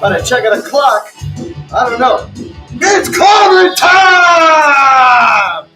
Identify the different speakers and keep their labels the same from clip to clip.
Speaker 1: But I check at the clock. I don't know. It's clobbering time!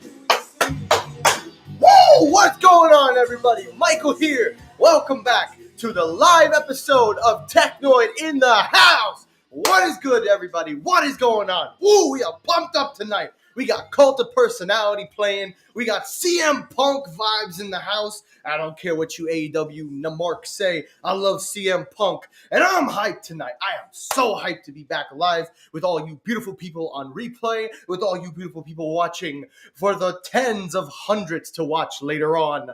Speaker 1: Woo! What's going on, everybody? Michael here. Welcome back to the live episode of Technoid in the house. What is good, everybody? What is going on? Woo! We are pumped up tonight. We got Cult of Personality playing. We got CM Punk vibes in the house. I don't care what you AEW Namark say. I love CM Punk. And I'm hyped tonight. I am so hyped to be back alive with all you beautiful people on replay, with all you beautiful people watching for the tens of hundreds to watch later on.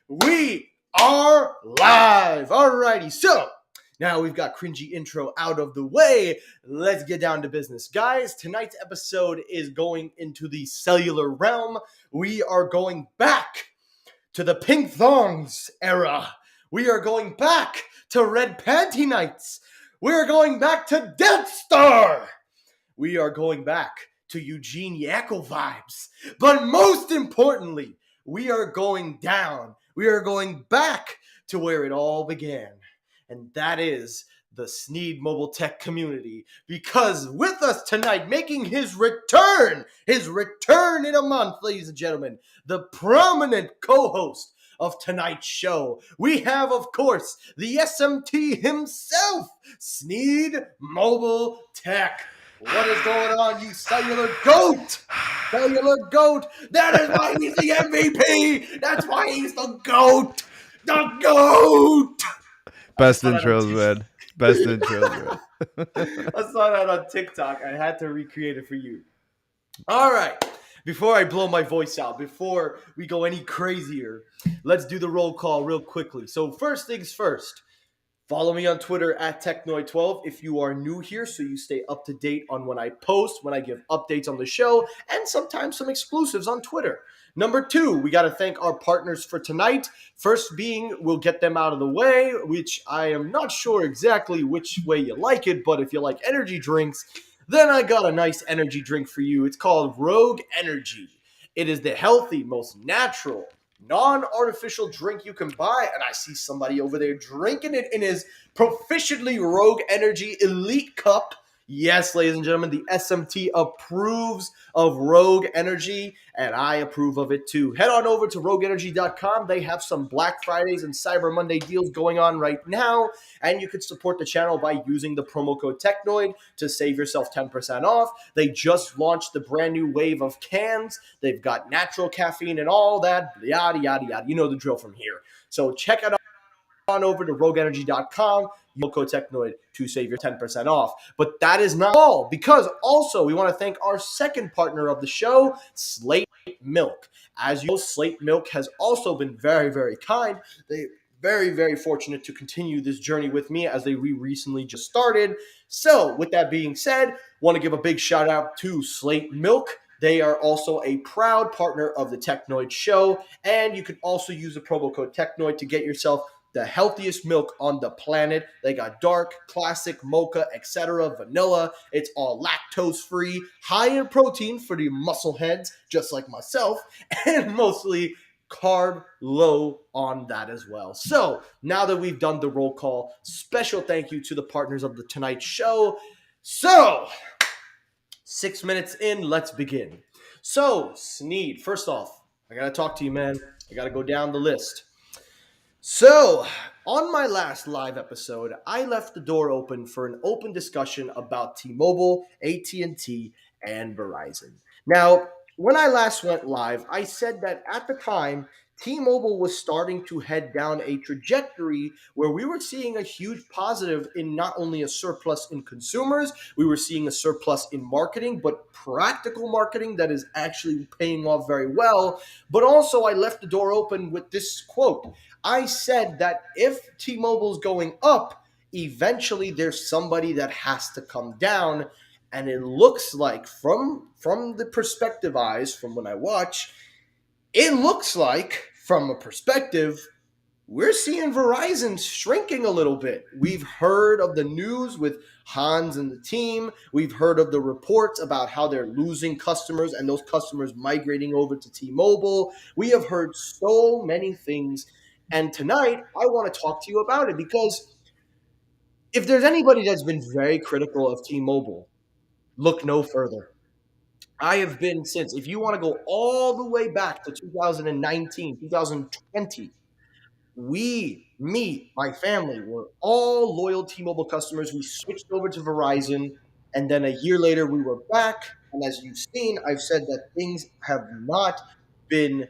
Speaker 1: We are live. Alrighty, so now we've got cringy intro out of the way. Let's get down to business. Guys, tonight's episode is going into the cellular realm. We are going back to the Pink Thongs era. We are going back to Red Panty Nights. We are going back to Death Star. We are going back to Eugene Yackel vibes. But most importantly, we are going down. We are going back to where it all began. And that is the Sneed Mobile Tech community. Because with us tonight, making his return in a month, ladies and gentlemen, the prominent co-host of tonight's show, we have, of course, the SMT himself, Sneed Mobile Tech. What is going on, you cellular goat? Cellular goat. That is why he's the MVP. That's why he's the goat. The goat.
Speaker 2: Best intros, man. Best intros, man.
Speaker 1: I saw that on TikTok. I had to recreate it for you. All right. Before I blow my voice out, before we go any crazier, let's do the roll call real quickly. So first things first, follow me on Twitter at Technoid12 if you are new here, so you stay up to date on when I post, when I give updates on the show, and sometimes some exclusives on Twitter. Number 2, we got to thank our partners for tonight. First being, we'll get them out of the way, which I am not sure exactly which way you like it, but if you like energy drinks, then I got a nice energy drink for you. It's called Rogue Energy. It is the healthy, most natural, non-artificial drink you can buy, and I see somebody over there drinking it in his proficiently Rogue Energy Elite Cup. Yes, ladies and gentlemen, the SMT approves of Rogue Energy, and I approve of it too. Head on over to rogueenergy.com. They have some Black Fridays and Cyber Monday deals going on right now, and you can support the channel by using the promo code Technoid to save yourself 10% off. They just launched the brand new wave of cans. They've got natural caffeine and all that, yada, yada, yada. You know the drill from here. So check it out. On over to rogueenergy.com, use code Technoid to save your 10% off. But that is not all, because also we want to thank our second partner of the show, Slate Milk. As you know, Slate Milk has also been very, very kind. They're very, very fortunate to continue this journey with me as they recently just started. So with that being said, want to give a big shout out to Slate Milk. They are also a proud partner of the Technoid show, and you can also use the promo code Technoid to get yourself the healthiest milk on the planet. They got dark, classic, mocha, etc., vanilla. It's all lactose-free, high in protein for the muscle heads, just like myself, and mostly carb low on that as well. So now that we've done the roll call, special thank you to the partners of the Tonight Show. So 6 minutes in, let's begin. So Sneed, first off, I gotta talk to you, man. I gotta go down the list. So, on my last live episode, I left the door open for an open discussion about T-Mobile, at&t, and Verizon. Now, when I last went live, I said that at the time, T-Mobile was starting to head down a trajectory where we were seeing a huge positive in not only a surplus in consumers, we were seeing a surplus in marketing, but practical marketing that is actually paying off very well. But also I left the door open with this quote. I said that if T-Mobile's going up, eventually there's somebody that has to come down. And it looks like from the perspective eyes, from when I watch, it looks like, from a perspective, we're seeing Verizon shrinking a little bit. We've heard of the news with Hans and the team. We've heard of the reports about how they're losing customers and those customers migrating over to T-Mobile. We have heard so many things. And tonight, I want to talk to you about it because If there's anybody that's been very critical of T-Mobile, look no further. I have been since. If you want to go all the way back to 2019, 2020, my family, were all loyal T-Mobile customers. We switched over to Verizon, and then a year later, we were back. And as you've seen, I've said that things have not been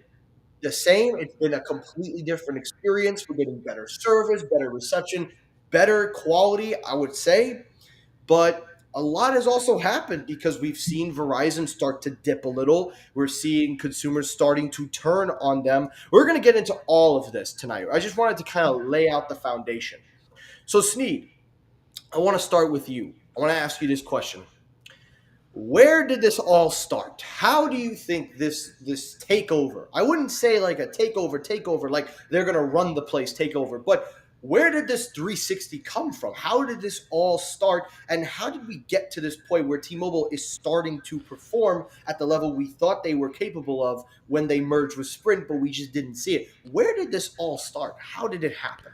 Speaker 1: the same. It's been a completely different experience. We're getting better service, better reception, better quality, I would say. But a lot has also happened because we've seen Verizon start to dip a little. We're seeing consumers starting to turn on them. We're going to get into all of this tonight. I just wanted to kind of lay out the foundation. So, Sneed, I want to start with you. I want to ask you this question. Where did this all start? How do you think this takeover? I wouldn't say like a takeover, like they're gonna run the place takeover, but where did this 360 come from? How did this all start? And how did we get to this point where T-Mobile is starting to perform at the level we thought they were capable of when they merged with Sprint, but we just didn't see it? Where did this all start? How did it happen?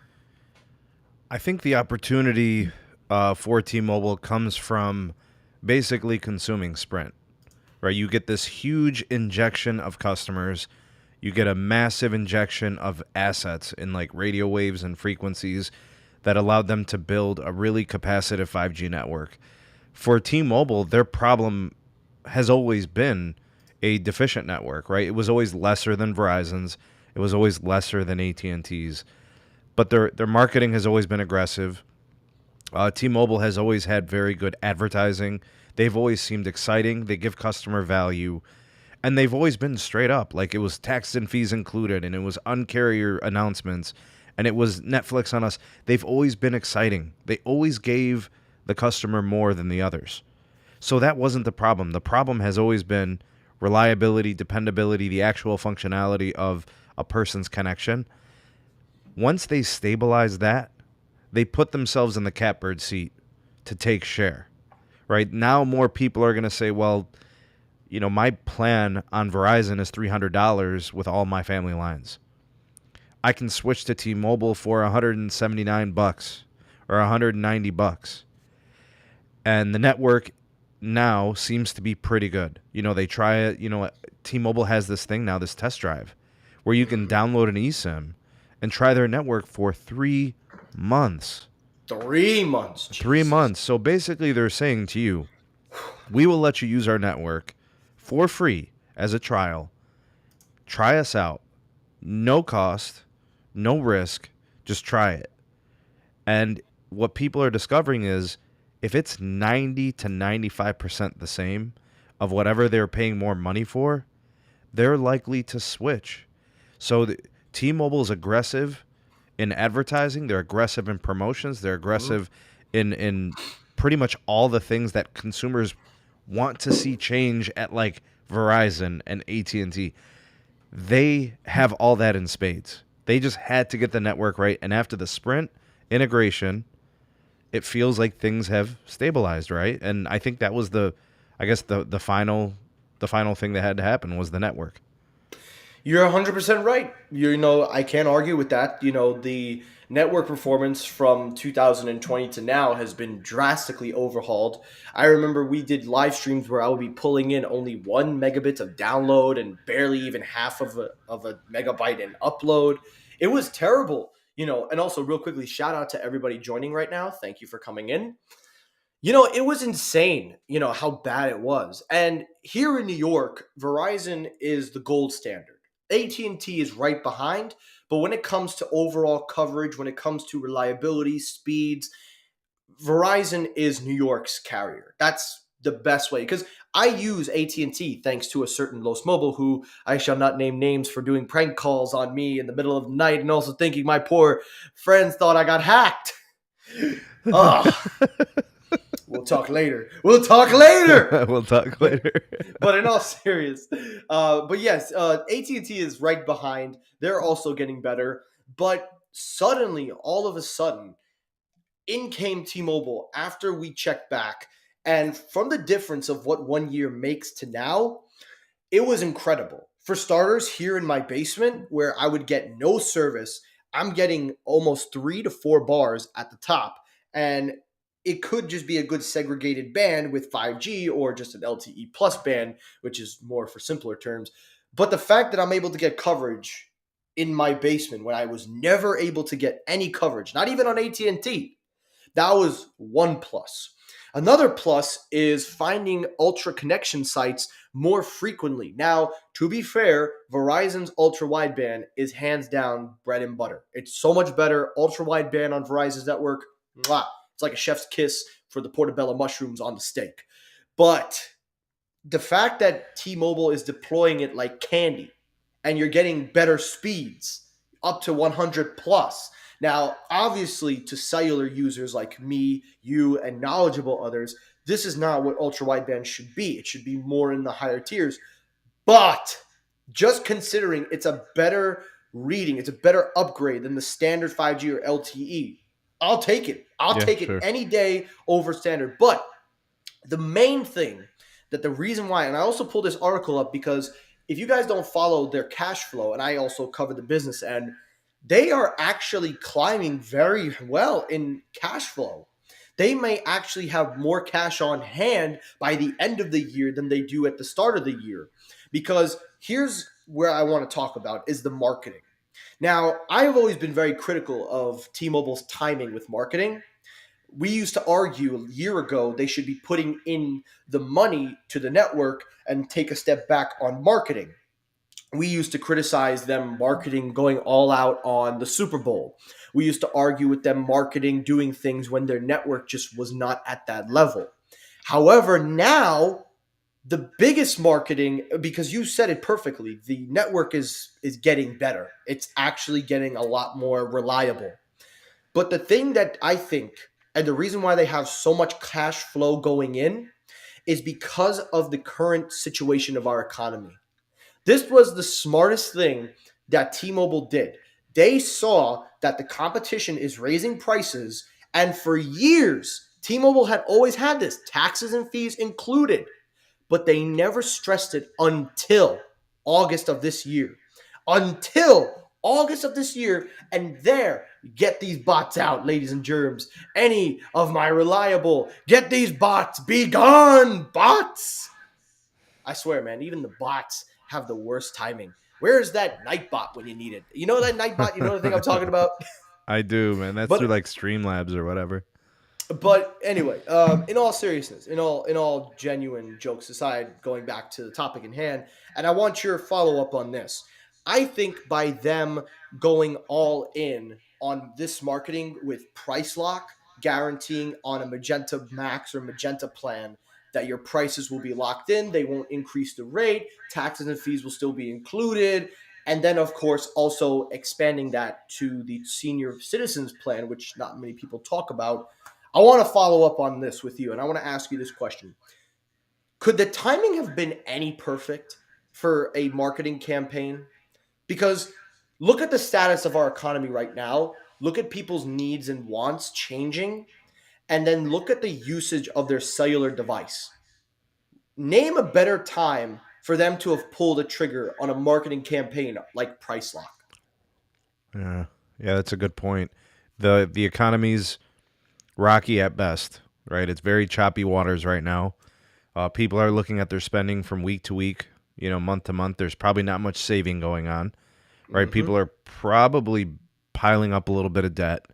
Speaker 2: I think the opportunity for T-Mobile comes from basically consuming Sprint, right? You get this huge injection of customers. You get a massive injection of assets in like radio waves and frequencies that allowed them to build a really capacitive 5G network. For T-Mobile, their problem has always been a deficient network, right? It was always lesser than Verizon's. It was always lesser than AT&T's. But their marketing has always been aggressive. T-Mobile has always had very good advertising. They've always seemed exciting. They give customer value. And they've always been straight up. Like it was tax and fees included, and it was uncarrier announcements, and it was Netflix on us. They've always been exciting. They always gave the customer more than the others. So that wasn't the problem. The problem has always been reliability, dependability, the actual functionality of a person's connection. Once they stabilize that, they put themselves in the catbird seat to take share. Right now, more people are going to say, well, my plan on Verizon is $300 with all my family lines. I can switch to T-Mobile for $179 or $190. And the network now seems to be pretty good. They try it. T-Mobile has this thing now, this test drive, where you can download an eSIM and try their network for 3 months.
Speaker 1: 3 months. Jesus.
Speaker 2: 3 months. So basically they're saying to you, we will let you use our network for free as a trial. Try us out. No cost, no risk. Just try it. And what people are discovering is if it's 90 to 95% the same of whatever they're paying more money for, they're likely to switch. So T-Mobile is aggressive in advertising. They're aggressive in promotions. They're aggressive in pretty much all the things that consumers want to see change at like Verizon and AT&T. They have all that in spades. They just had to get the network right. And after the Sprint integration, it feels like things have stabilized, right? And I think that was the final thing that had to happen was the network.
Speaker 1: You're 100% right. I can't argue with that. The network performance from 2020 to now has been drastically overhauled. I remember we did live streams where I would be pulling in only 1 megabit of download and barely even half of a megabyte in upload. It was terrible. And also real quickly, shout out to everybody joining right now. Thank you for coming in. It was insane, how bad it was. And here in New York, Verizon is the gold standard. AT&T is right behind, but when it comes to overall coverage, when it comes to reliability, speeds, Verizon is New York's carrier. That's the best way because I use AT&T thanks to a certain Los Mobile who I shall not name names for doing prank calls on me in the middle of the night and also thinking my poor friends thought I got hacked. Oh. We'll talk later.
Speaker 2: We'll talk later.
Speaker 1: But in all serious, but yes, AT&T is right behind. They're also getting better. But suddenly, all of a sudden, in came T-Mobile after we checked back. And from the difference of what 1 year makes to now, it was incredible. For starters, here in my basement, where I would get no service, I'm getting almost 3 to 4 bars at the top. And it could just be a good segregated band with 5G or just an LTE plus band, which is more for simpler terms. But the fact that I'm able to get coverage in my basement when I was never able to get any coverage, not even on AT&T, that was one plus. Another plus is finding ultra connection sites more frequently. Now, to be fair, Verizon's ultra wideband is hands down bread and butter. It's so much better. Ultra wideband on Verizon's network, mwah, it's like a chef's kiss for the portobello mushrooms on the steak. But the fact that T-Mobile is deploying it like candy and you're getting better speeds up to 100 plus. Now, obviously, to cellular users like me, you, and knowledgeable others, this is not what ultra wideband should be. It should be more in the higher tiers. But just considering it's a better reading, it's a better upgrade than the standard 5G or LTE, I'll take it. I'll
Speaker 2: Yeah,
Speaker 1: take it
Speaker 2: sure.
Speaker 1: any day over standard. But the main thing that the reason why, and I also pulled this article up because if you guys don't follow their cash flow, and I also cover the business end, they are actually climbing very well in cash flow. They may actually have more cash on hand by the end of the year than they do at the start of the year. Because here's where I want to talk about is the marketing. Now, I've always been very critical of T-Mobile's timing with marketing. We used to argue a year ago they should be putting in the money to the network and take a step back on marketing. We used to criticize them marketing going all out on the Super Bowl. We used to argue with them marketing doing things when their network just was not at that level. However, now the biggest marketing, because you said it perfectly, the network is getting better. It's actually getting a lot more reliable. But the thing that I think, and the reason why they have so much cash flow going in, is because of the current situation of our economy. This was the smartest thing that T-Mobile did. They saw that the competition is raising prices, and for years, T-Mobile had always had this, taxes and fees included, but they never stressed it until August of this year. Until August of this year, and there, get these bots out, ladies and germs. Any of my reliable, get these bots, be gone, bots. I swear, man, even the bots have the worst timing. Where is that Nightbot when you need it? You know that Nightbot? You know the thing I'm talking about?
Speaker 2: I do, man. That's through
Speaker 1: But
Speaker 2: like Streamlabs or whatever.
Speaker 1: anyway, in all seriousness, in all genuine jokes aside, going back to the topic in hand, and I want your follow up on this. I think by them going all in on this marketing with price lock, guaranteeing on a Magenta Max or Magenta plan that your prices will be locked in, they won't increase the rate, taxes and fees will still be included, and then of course also expanding that to the senior citizens plan, which not many people talk about. I want to follow up on this with you, and I want to ask you this question. Could the timing have been any perfect for a marketing campaign? Because look at the status of our economy right now. Look at people's needs and wants changing, and then look at the usage of their cellular device. Name a better time for them to have pulled a trigger on a marketing campaign like Price Lock.
Speaker 2: Yeah, yeah, that's a good point. The economy's rocky at best, right? It's very choppy waters right now. People are looking at their spending from week to week, month to month. There's probably not much saving going on, right?
Speaker 1: Mm-hmm.
Speaker 2: People are probably piling up a little bit of debt,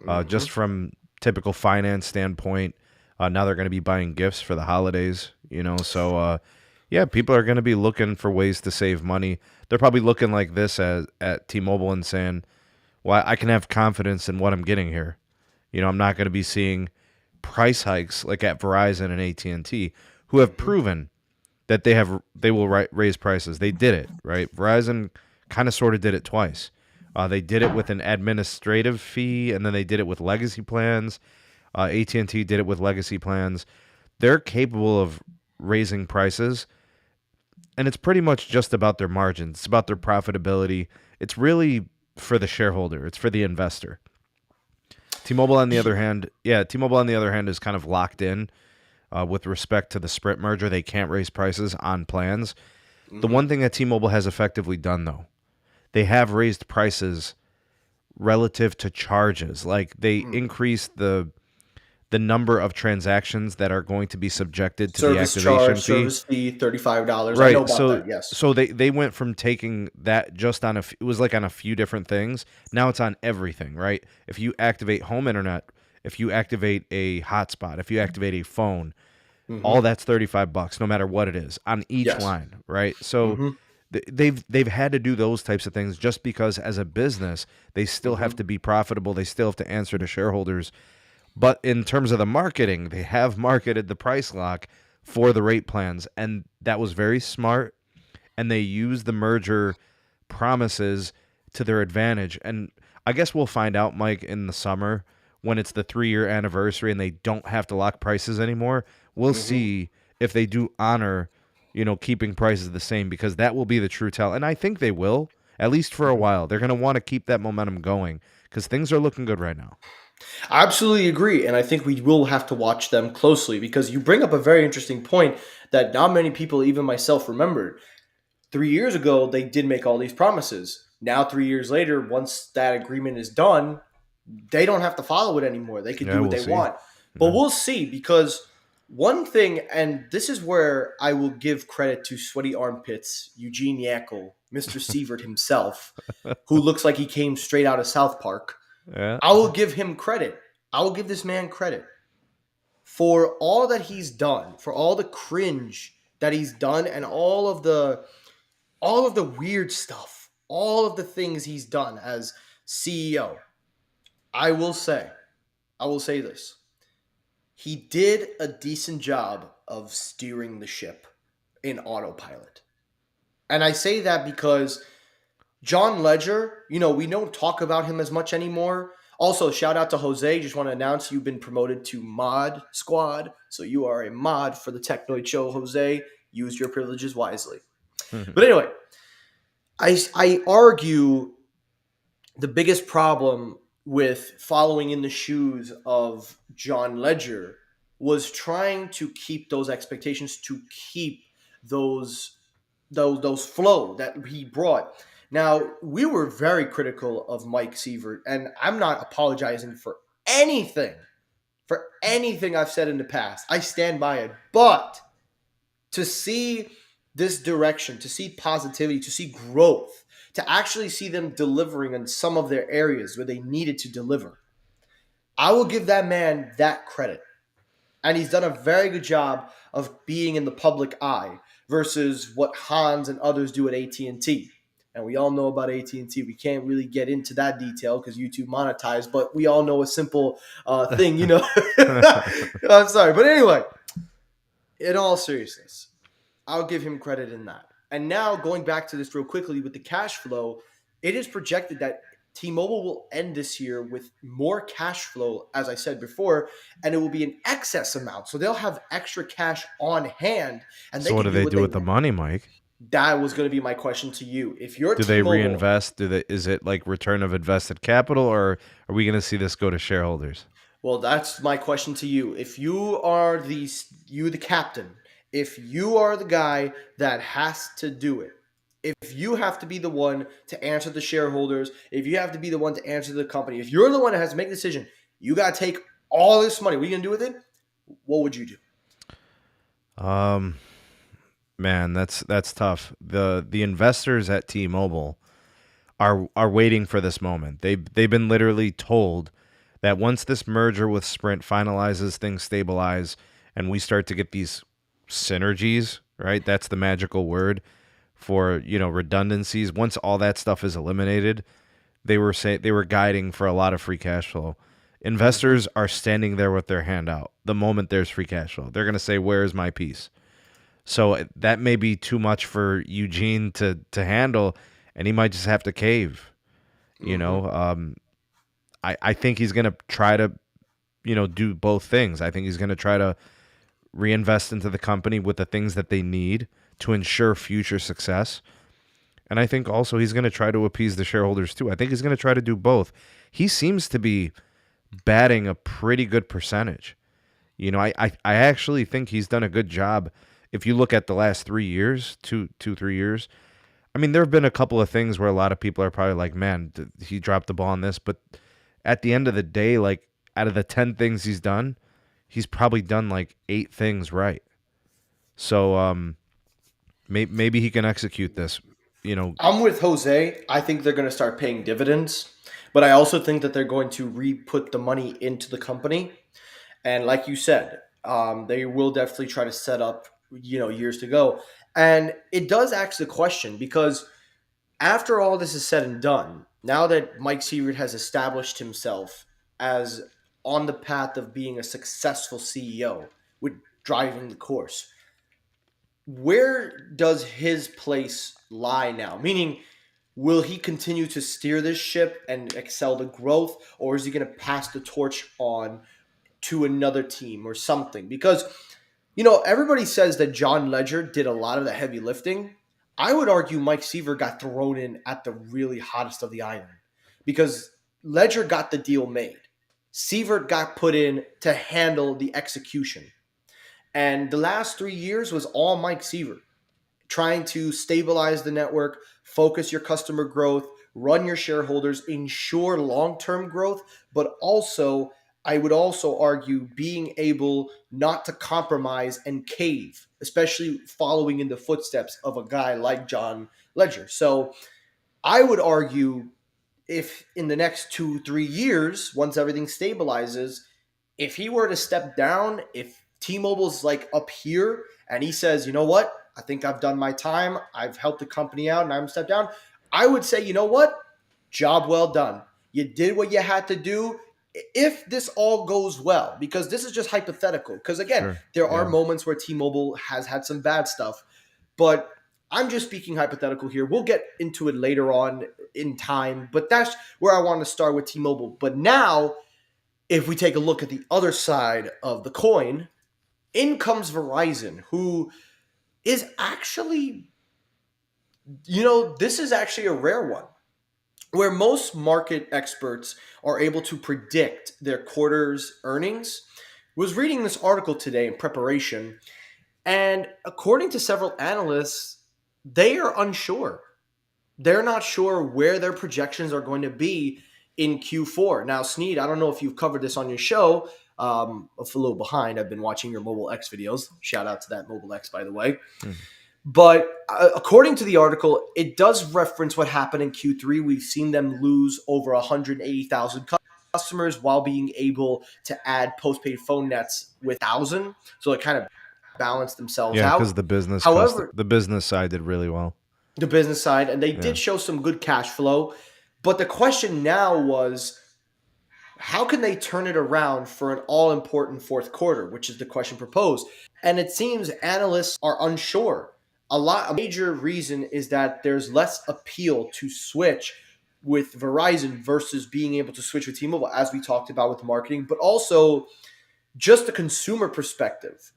Speaker 1: Mm-hmm.
Speaker 2: just from typical finance standpoint. Now they're going to be buying gifts for the holidays, So, yeah, people are going to be looking for ways to save money. They're probably looking like this at T-Mobile and saying, "Well, I can have confidence in what I'm getting here. I'm not going to be seeing price hikes like at Verizon and AT&T, who have
Speaker 1: Mm-hmm.
Speaker 2: proven that they will raise prices. They did it, right? Verizon kind of sort of did it twice. They did it with an administrative fee, and then they did it with legacy plans. AT&T did it with legacy plans. They're capable of raising prices, and it's pretty much just about their margins. It's about their profitability. It's really for the shareholder. It's for the investor. T-Mobile, on the other hand, T-Mobile on the other hand is kind of locked in with respect to the Sprint merger. They can't raise prices on plans. The
Speaker 1: Mm-hmm.
Speaker 2: one thing that T-Mobile has effectively done, though, they have raised prices relative to charges. Like they increased the the number of transactions that are going to be subjected to the
Speaker 1: Service
Speaker 2: activation
Speaker 1: charge,
Speaker 2: fee.
Speaker 1: service fee, $35. I know
Speaker 2: Right.
Speaker 1: about
Speaker 2: So
Speaker 1: that. Yes.
Speaker 2: they went from taking that just on it was like on a few different things. Now it's on everything, right? If you activate home internet, if you activate a hotspot, if you activate a phone, all
Speaker 1: Hmm.
Speaker 2: that's $35 no matter what it is on each
Speaker 1: Yes.
Speaker 2: line, right? So
Speaker 1: Hmm.
Speaker 2: they've had to do those types of things just because as a business, they still
Speaker 1: Hmm.
Speaker 2: have to be profitable, they still have to answer to shareholders. But in terms of the marketing, they have marketed the price lock for the rate plans, and that was very smart. And they used the merger promises to their advantage. And I guess we'll find out, Mike, in the summer when it's the 3-year anniversary and they don't have to lock prices anymore. We'll
Speaker 1: Hmm.
Speaker 2: see if they do honor, keeping prices the same, because that will be the true tell. And I think they will, at least for a while. They're going to want to keep that momentum going because things are looking good right now.
Speaker 1: I absolutely agree. And I think we will have to watch them closely because you bring up a very interesting point that not many people, even myself, remembered. 3 years ago, they did make all these promises. Now, 3 years later, once that agreement is done, they don't have to follow it anymore. They can
Speaker 2: Yeah,
Speaker 1: do what
Speaker 2: we'll
Speaker 1: they
Speaker 2: see.
Speaker 1: want. But
Speaker 2: Yeah.
Speaker 1: we'll see because one thing, and this is where I will give credit to Sweaty Armpits, Eugene Yackel, Mr. Sievert himself, who looks like he came straight out of South Park.
Speaker 2: Yeah.
Speaker 1: I will give him credit. I will give this man credit for all that he's done, for all the cringe that he's done, and all of the weird stuff, all of the things he's done as CEO. I will say, I will say this. He did a decent job of steering the ship in autopilot. And I say that because John Ledger, we don't talk about him as much anymore. Also, shout out to Jose. Just want to announce you've been promoted to mod squad. So you are a mod for the Technoid show, Jose. Use your privileges wisely. But anyway, I argue the biggest problem with following in the shoes of John Ledger was trying to keep those expectations, to keep those those flow that he brought. Now, we were very critical of Mike Sievert, and I'm not apologizing anything for anything I've said in the past. I stand by it. But to see this direction, to see positivity, to see growth, to actually see them delivering in some of their areas where they needed to deliver, I will give that man that credit. And he's done a very good job of being in the public eye versus what Hans and others do at AT&T. And we all know about AT&T. We can't really get into that detail because YouTube monetized, but we all know a simple thing, I'm sorry. But anyway, in all seriousness, I'll give him credit in that. And now going back to this real quickly with the cash flow, it is projected that T-Mobile will end this year with more cash flow, as I said before, and it will be an excess amount. So they'll have extra cash on hand, and they
Speaker 2: So what
Speaker 1: can
Speaker 2: do
Speaker 1: do
Speaker 2: they
Speaker 1: what
Speaker 2: do
Speaker 1: they
Speaker 2: with the
Speaker 1: want.
Speaker 2: money, Mike?
Speaker 1: That was going to be my question to you. If you're
Speaker 2: Do they
Speaker 1: T-Mobile,
Speaker 2: reinvest? Is it like return of invested capital, or are we going to see this go to shareholders?
Speaker 1: well, that's my question to you. If you are the captain, if you are the guy that has to do it, if you have to be the one to answer the shareholders, if you have to be the one to answer the company, if you're the one that has to make the decision, you got to take all this money. What are you gonna do with it? What would you do?
Speaker 2: Um, Man, that's tough. The investors at T-Mobile are waiting for this moment. They've been literally told that once this merger with Sprint finalizes, things stabilize, and we start to get these synergies, right? That's the magical word for, redundancies. Once all that stuff is eliminated, they were guiding for a lot of free cash flow.
Speaker 1: Mm-hmm.
Speaker 2: Investors are standing there with their hand out. The moment there's free cash flow, they're going to say, "Where is my piece?" So that may be too much for Eugene to handle, and he might just have to cave. You
Speaker 1: Mm-hmm.
Speaker 2: know, I think he's going to try to do both things. I think he's going to try to reinvest into the company with the things that they need to ensure future success. And I think also he's going to try to appease the shareholders too. I think he's going to try to do both. He seems to be batting a pretty good percentage. I actually think he's done a good job. If you look at the last 3 years, 3 years, I mean, there have been a couple of things where a lot of people are probably like, man, he dropped the ball on this. But at the end of the day, like out of the 10 things he's done, he's probably done like 8 things right. So maybe he can execute this. You know,
Speaker 1: I'm with Jose. I think they're going to start paying dividends, but I also think that they're going to re-put the money into the company. And like you said, they will definitely try to set up, years to go. And it does ask the question because after all this is said and done, now that Mike Sievert has established himself as on the path of being a successful CEO with driving the course, where does his place lie now? Meaning, will he continue to steer this ship and excel the growth, or is he going to pass the torch on to another team or something? Because, everybody says that John Ledger did a lot of the heavy lifting. I would argue Mike Seaver got thrown in at the really hottest of the iron because Ledger got the deal made. Sievert got put in to handle the execution. And the last 3 years was all Mike Sievert trying to stabilize the network, focus your customer growth, run your shareholders, ensure long-term growth, but also I would also argue being able not to compromise and cave, especially following in the footsteps of a guy like John Ledger. So I would argue if in the next 2-3 years, once everything stabilizes, if he were to step down, if T-Mobile's like up here and he says, you know what, I think I've done my time, I've helped the company out, and I'm step down, I would say, you know what, job well done. You did what you had to do. If this all goes well, because this is just hypothetical, because again,
Speaker 2: sure.
Speaker 1: there are
Speaker 2: Yeah.
Speaker 1: moments where T-Mobile has had some bad stuff, but I'm just speaking hypothetical here. We'll get into it later on in time, but that's where I want to start with T-Mobile. But now, if we take a look at the other side of the coin, in comes Verizon, who is actually, this is actually a rare one where most market experts are able to predict their quarter's earnings. Was reading this article today in preparation, and according to several analysts, they are unsure. They're not sure where their projections are going to be in Q4. Now, Sneed, I don't know if you've covered this on your show. I'm a little behind. I've been watching your Mobile X videos. Shout out to that Mobile X, by the way.
Speaker 2: Mhm.
Speaker 1: But according to the article, it does reference what happened in Q3. We've seen them lose over 180,000 customers while being able to add postpaid phone nets with 1,000. So it kind of balanced themselves
Speaker 2: Yeah, because
Speaker 1: out. However,
Speaker 2: the business side did really well.
Speaker 1: the business side, and they
Speaker 2: Yeah.
Speaker 1: did show some good cash flow. But the question now was, how can they turn it around for an all important fourth quarter, which is the question proposed? And it seems analysts are unsure. A major reason is that there's less appeal to switch with Verizon versus being able to switch with T-Mobile, as we talked about with marketing, but also just the consumer perspective,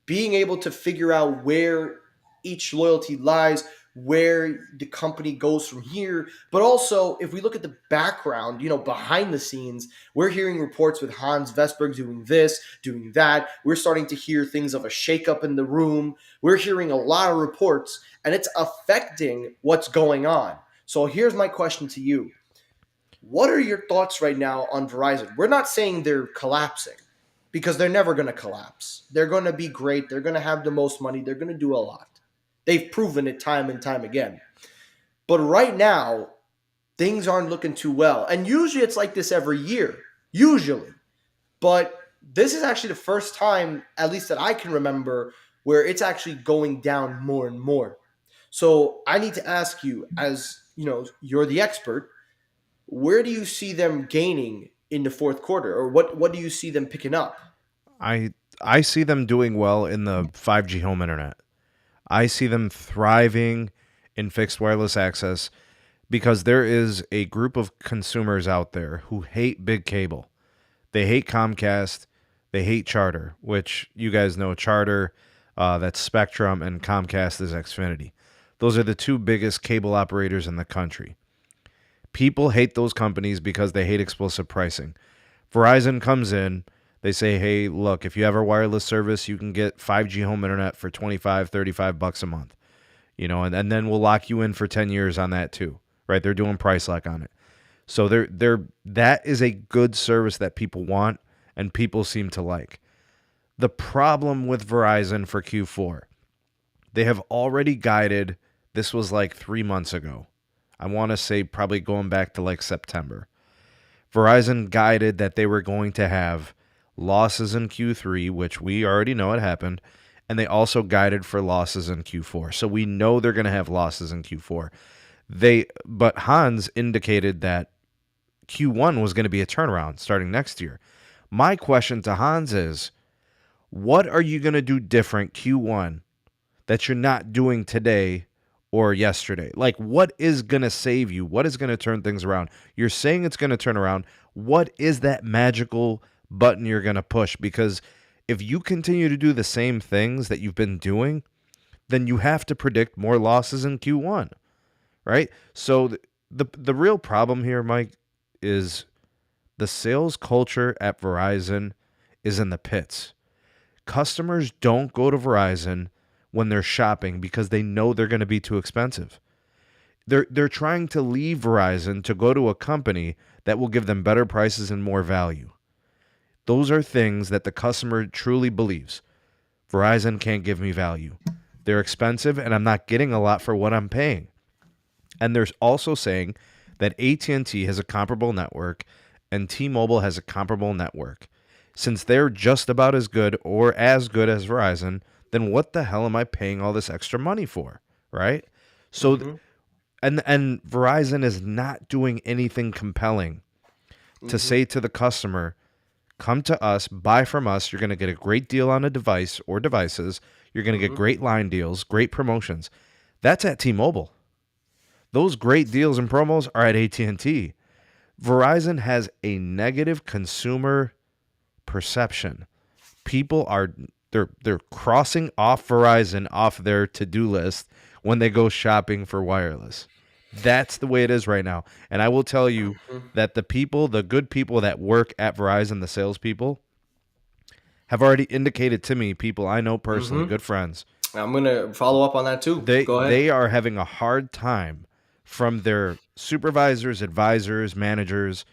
Speaker 1: being able to figure out where each loyalty lies, where the company goes from here. But also, if we look at the background, behind the scenes, we're hearing reports with Hans Vesberg doing this, doing that. We're starting to hear things of a shakeup in the room. We're hearing a lot of reports, and it's affecting what's going on. So here's my question to you. What are your thoughts right now on Verizon? We're not saying they're collapsing because they're never going to collapse. They're going to be great. They're going to have the most money. They're going to do a lot. They've proven it time and time again. But right now, things aren't looking too well. And usually it's like this every year. Usually. But this is actually the first time, at least that I can remember, where it's actually going down more and more. So I need to ask you, as you're the expert, where do you see them gaining in the fourth quarter, or what do you see them picking up?
Speaker 2: I I see them doing well in the 5G home internet. I see them thriving in fixed wireless access because there is a group of consumers out there who hate big cable. They hate Comcast, they hate Charter, which you guys know Charter, that's Spectrum, and Comcast is Xfinity. Those are the two biggest cable operators in the country. People hate those companies because they hate explosive pricing. Verizon comes in, they say, hey, look, if you have our wireless service, you can get 5G home internet for 25, $35 a month. And then we'll lock you in for 10 years on that too, right? They're doing price lock on it. So that is a good service that people want and people seem to like. The problem with Verizon for Q4, they have already guided. This was like 3 months ago. I want to say probably going back to like September. Verizon guided that they were going to have losses in Q3, which we already know it happened, and they also guided for losses in Q4. So we know they're going to have losses in Q4. But Hans indicated that Q1 was going to be a turnaround starting next year. My question to Hans is, what are you going to do different Q1 that you're not doing today or yesterday? Like, what is going to save you? What is going to turn things around? You're saying it's going to turn around. What is that magical button you're going to push? Because if you continue to do the same things that you've been doing, then you have to predict more losses in Q1, right? So the real problem here, Mike, is the sales culture at Verizon is in the pits. Customers don't go to Verizon when they're shopping because they know they're going to be too expensive. They're trying to leave Verizon to go to a company that will give them better prices and more value. Those are things that the customer truly believes. Verizon can't give me value. They're expensive and I'm not getting a lot for what I'm paying. And they're also saying that AT&T has a comparable network and T-Mobile has a comparable network. Since they're just about as good or as good as Verizon, then what the hell am I paying all this extra money for, right? So
Speaker 1: Mm-hmm.
Speaker 2: and Verizon is not doing anything compelling to
Speaker 1: Mm-hmm.
Speaker 2: say to the customer, come to us, buy from us, you're going to get a great deal on a device or devices, you're going to get
Speaker 1: Mm-hmm.
Speaker 2: great line deals, great promotions. That's at T-Mobile. Those great deals and promos are at AT&T. Verizon has a negative consumer perception. People are they're crossing off Verizon off their to-do list when they go shopping for wireless. That's the way it is right now. And I will tell you that the good people that work at Verizon, the salespeople, have already indicated to me, people I know personally,
Speaker 1: Mm-hmm.
Speaker 2: good friends,
Speaker 1: I'm gonna follow up on that too.
Speaker 2: they
Speaker 1: Go ahead.
Speaker 2: they are having a hard time from their supervisors, advisors, managers.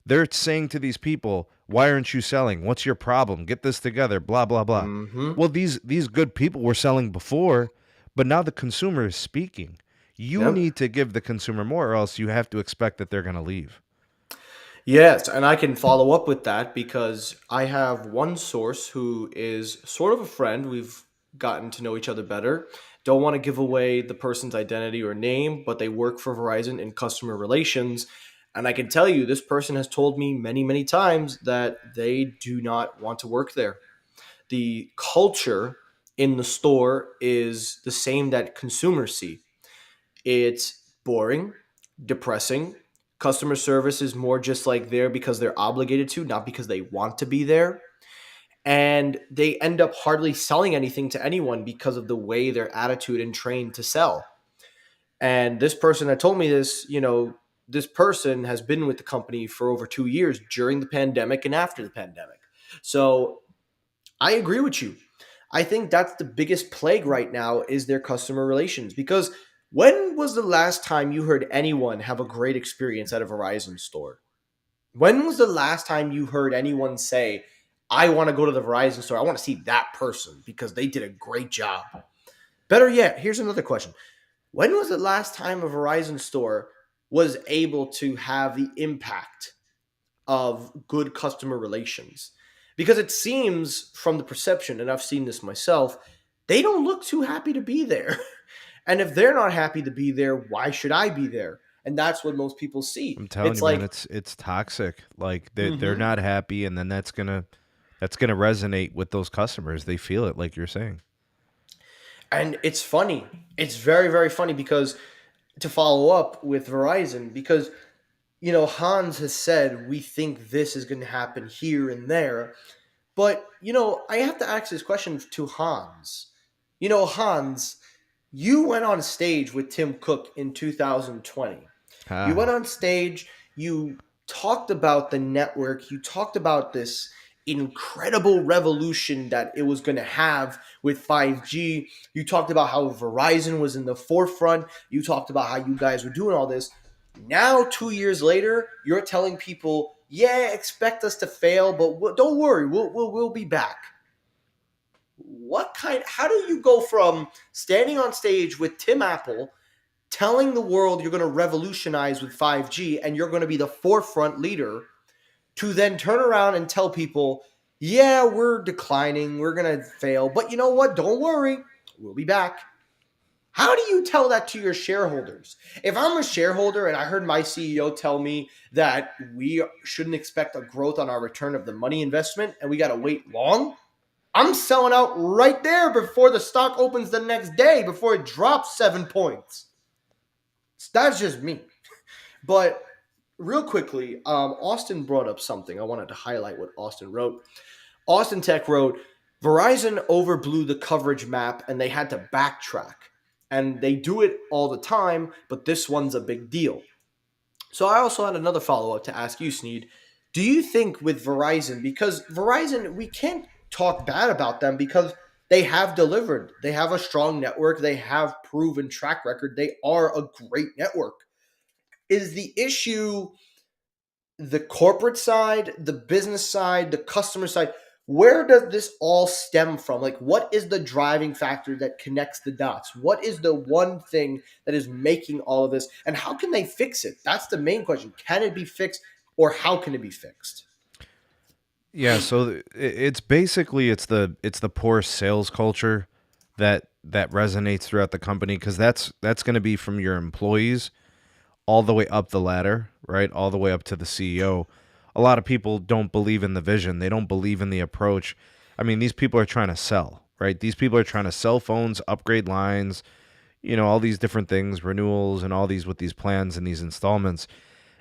Speaker 2: They're saying to these people, "Why aren't you selling? What's your problem? Get this together." Blah blah blah.
Speaker 1: Mm-hmm.
Speaker 2: Well, these good people were selling before, but now the consumer is speaking. You
Speaker 1: Yep.
Speaker 2: need to give the consumer more, or else you have to expect that they're going to leave.
Speaker 1: Yes, and I can follow up with that because I have one source who is sort of a friend. We've gotten to know each other better. Don't want to give away the person's identity or name, but they work for Verizon in customer relations. And I can tell you, this person has told me many, many times that they do not want to work there. The culture in the store is the same that consumers see. It's boring, depressing. Customer service is more just like there because they're obligated to, not because they want to be there. And they end up hardly selling anything to anyone because of the way their attitude and trained to sell. And this person that told me this, this person has been with the company for over 2 years during the pandemic and after the pandemic. So I agree with you. I think that's the biggest plague right now is their customer relations because when was the last time you heard anyone have a great experience at a Verizon store? When was the last time you heard anyone say, I want to go to the Verizon store. I want to see that person because they did a great job. Better yet, here's another question. When was the last time a Verizon store was able to have the impact of good customer relations? Because it seems from the perception, and I've seen this myself, they don't look too happy to be there. And if they're not happy to be there, why should I be there? And that's what most people see.
Speaker 2: I'm telling
Speaker 1: It's
Speaker 2: you, man,
Speaker 1: like,
Speaker 2: it's toxic. Like they're
Speaker 1: mm-hmm.
Speaker 2: not happy, and then that's gonna resonate with those customers. They feel it, like you're saying.
Speaker 1: And it's funny. It's very, very funny because to follow up with Verizon, because Hans has said we think this is going to happen here and there. But, I have to ask this question to Hans. Hans, you went on stage with Tim Cook in 2020. You went
Speaker 2: Ah,
Speaker 1: on stage, you talked about the network, you talked about this incredible revolution that it was going to have with 5G. You talked about how Verizon was in the forefront. You talked about how you guys were doing all this. Now, 2 years later, you're telling people, yeah, expect us to fail, but don't worry, we'll be back. how do you go from standing on stage with Tim Apple telling the world you're going to revolutionize with 5G and you're going to be the forefront leader to then turn around and tell people, yeah, we're declining, we're going to fail, but you know what? Don't worry, we'll be back. How do you tell that to your shareholders? If I'm a shareholder and I heard my CEO tell me that we shouldn't expect a growth on our return of the money investment and we got to wait long, I'm selling out right there before the stock opens the next day, before it drops 7 points. That's just me. But real quickly, Austin brought up something. I wanted to highlight what Austin wrote. Austin Tech wrote, Verizon overblew the coverage map and they had to backtrack. And they do it all the time, but this one's a big deal. So I also had another follow-up to ask you, Sneed. Do you think with Verizon, because Verizon, we can't talk bad about them because they have delivered. They have a strong network. They have proven track record. They are a great network. Is the issue the corporate side, the business side, the customer side? Where does this all stem from? Like, what is the driving factor that connects the dots? What is the one thing that is making all of this? And how can they fix it? That's the main question. Can it be fixed, or how can it be fixed?
Speaker 2: Yeah, so it's basically it's the poor sales culture that resonates throughout the company, because that's going to be from your employees all the way up the ladder, right? All the way up to the CEO. A lot of people don't believe in the vision. They don't believe in the approach. I mean, these people are trying to sell, right? These people are trying to sell phones, upgrade lines, all these different things, renewals and all these with these plans and these installments.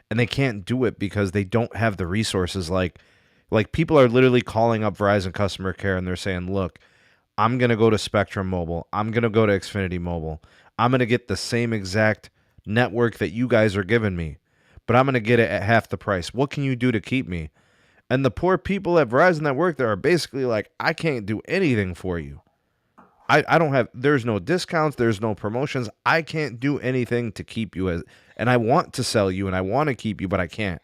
Speaker 2: And they can't do it because they don't have the resources. Like people are literally calling up Verizon customer care and they're saying, "Look, I'm going to go to Spectrum Mobile. I'm going to go to Xfinity Mobile. I'm going to get the same exact network that you guys are giving me, but I'm going to get it at half the price. What can you do to keep me?" And the poor people at Verizon that work there are basically like, "I can't do anything for you. I don't have, there's no discounts, there's no promotions. I can't do anything to keep you and I want to sell you and I want to keep you, but I can't."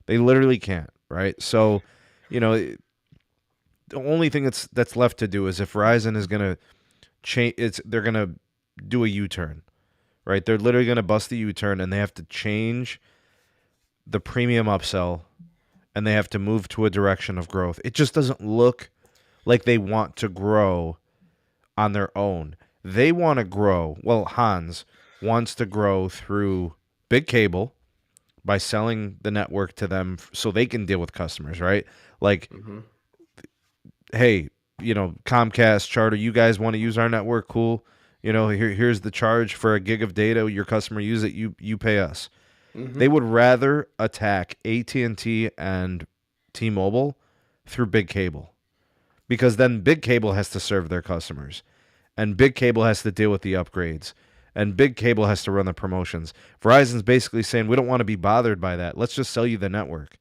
Speaker 2: They literally can't, right? So, the only thing that's left to do is if Verizon is going to change, they're going to do a U-turn, right? They're literally going to bust the U-turn and they have to change the premium upsell and they have to move to a direction of growth. It just doesn't look like they want to grow on their own. They want to grow. Well, Hans wants to grow through big cable by selling the network to them so they can deal with customers, right? Like, hey, Comcast, Charter, you guys want to use our network? Cool. Here's the charge for a gig of data. Your customer use it. You pay us. They would rather attack AT&T and T-Mobile through big cable, because then big cable has to serve their customers and big cable has to deal with the upgrades and big cable has to run the promotions. Verizon's basically saying, we don't want to be bothered by that. Let's just sell you the network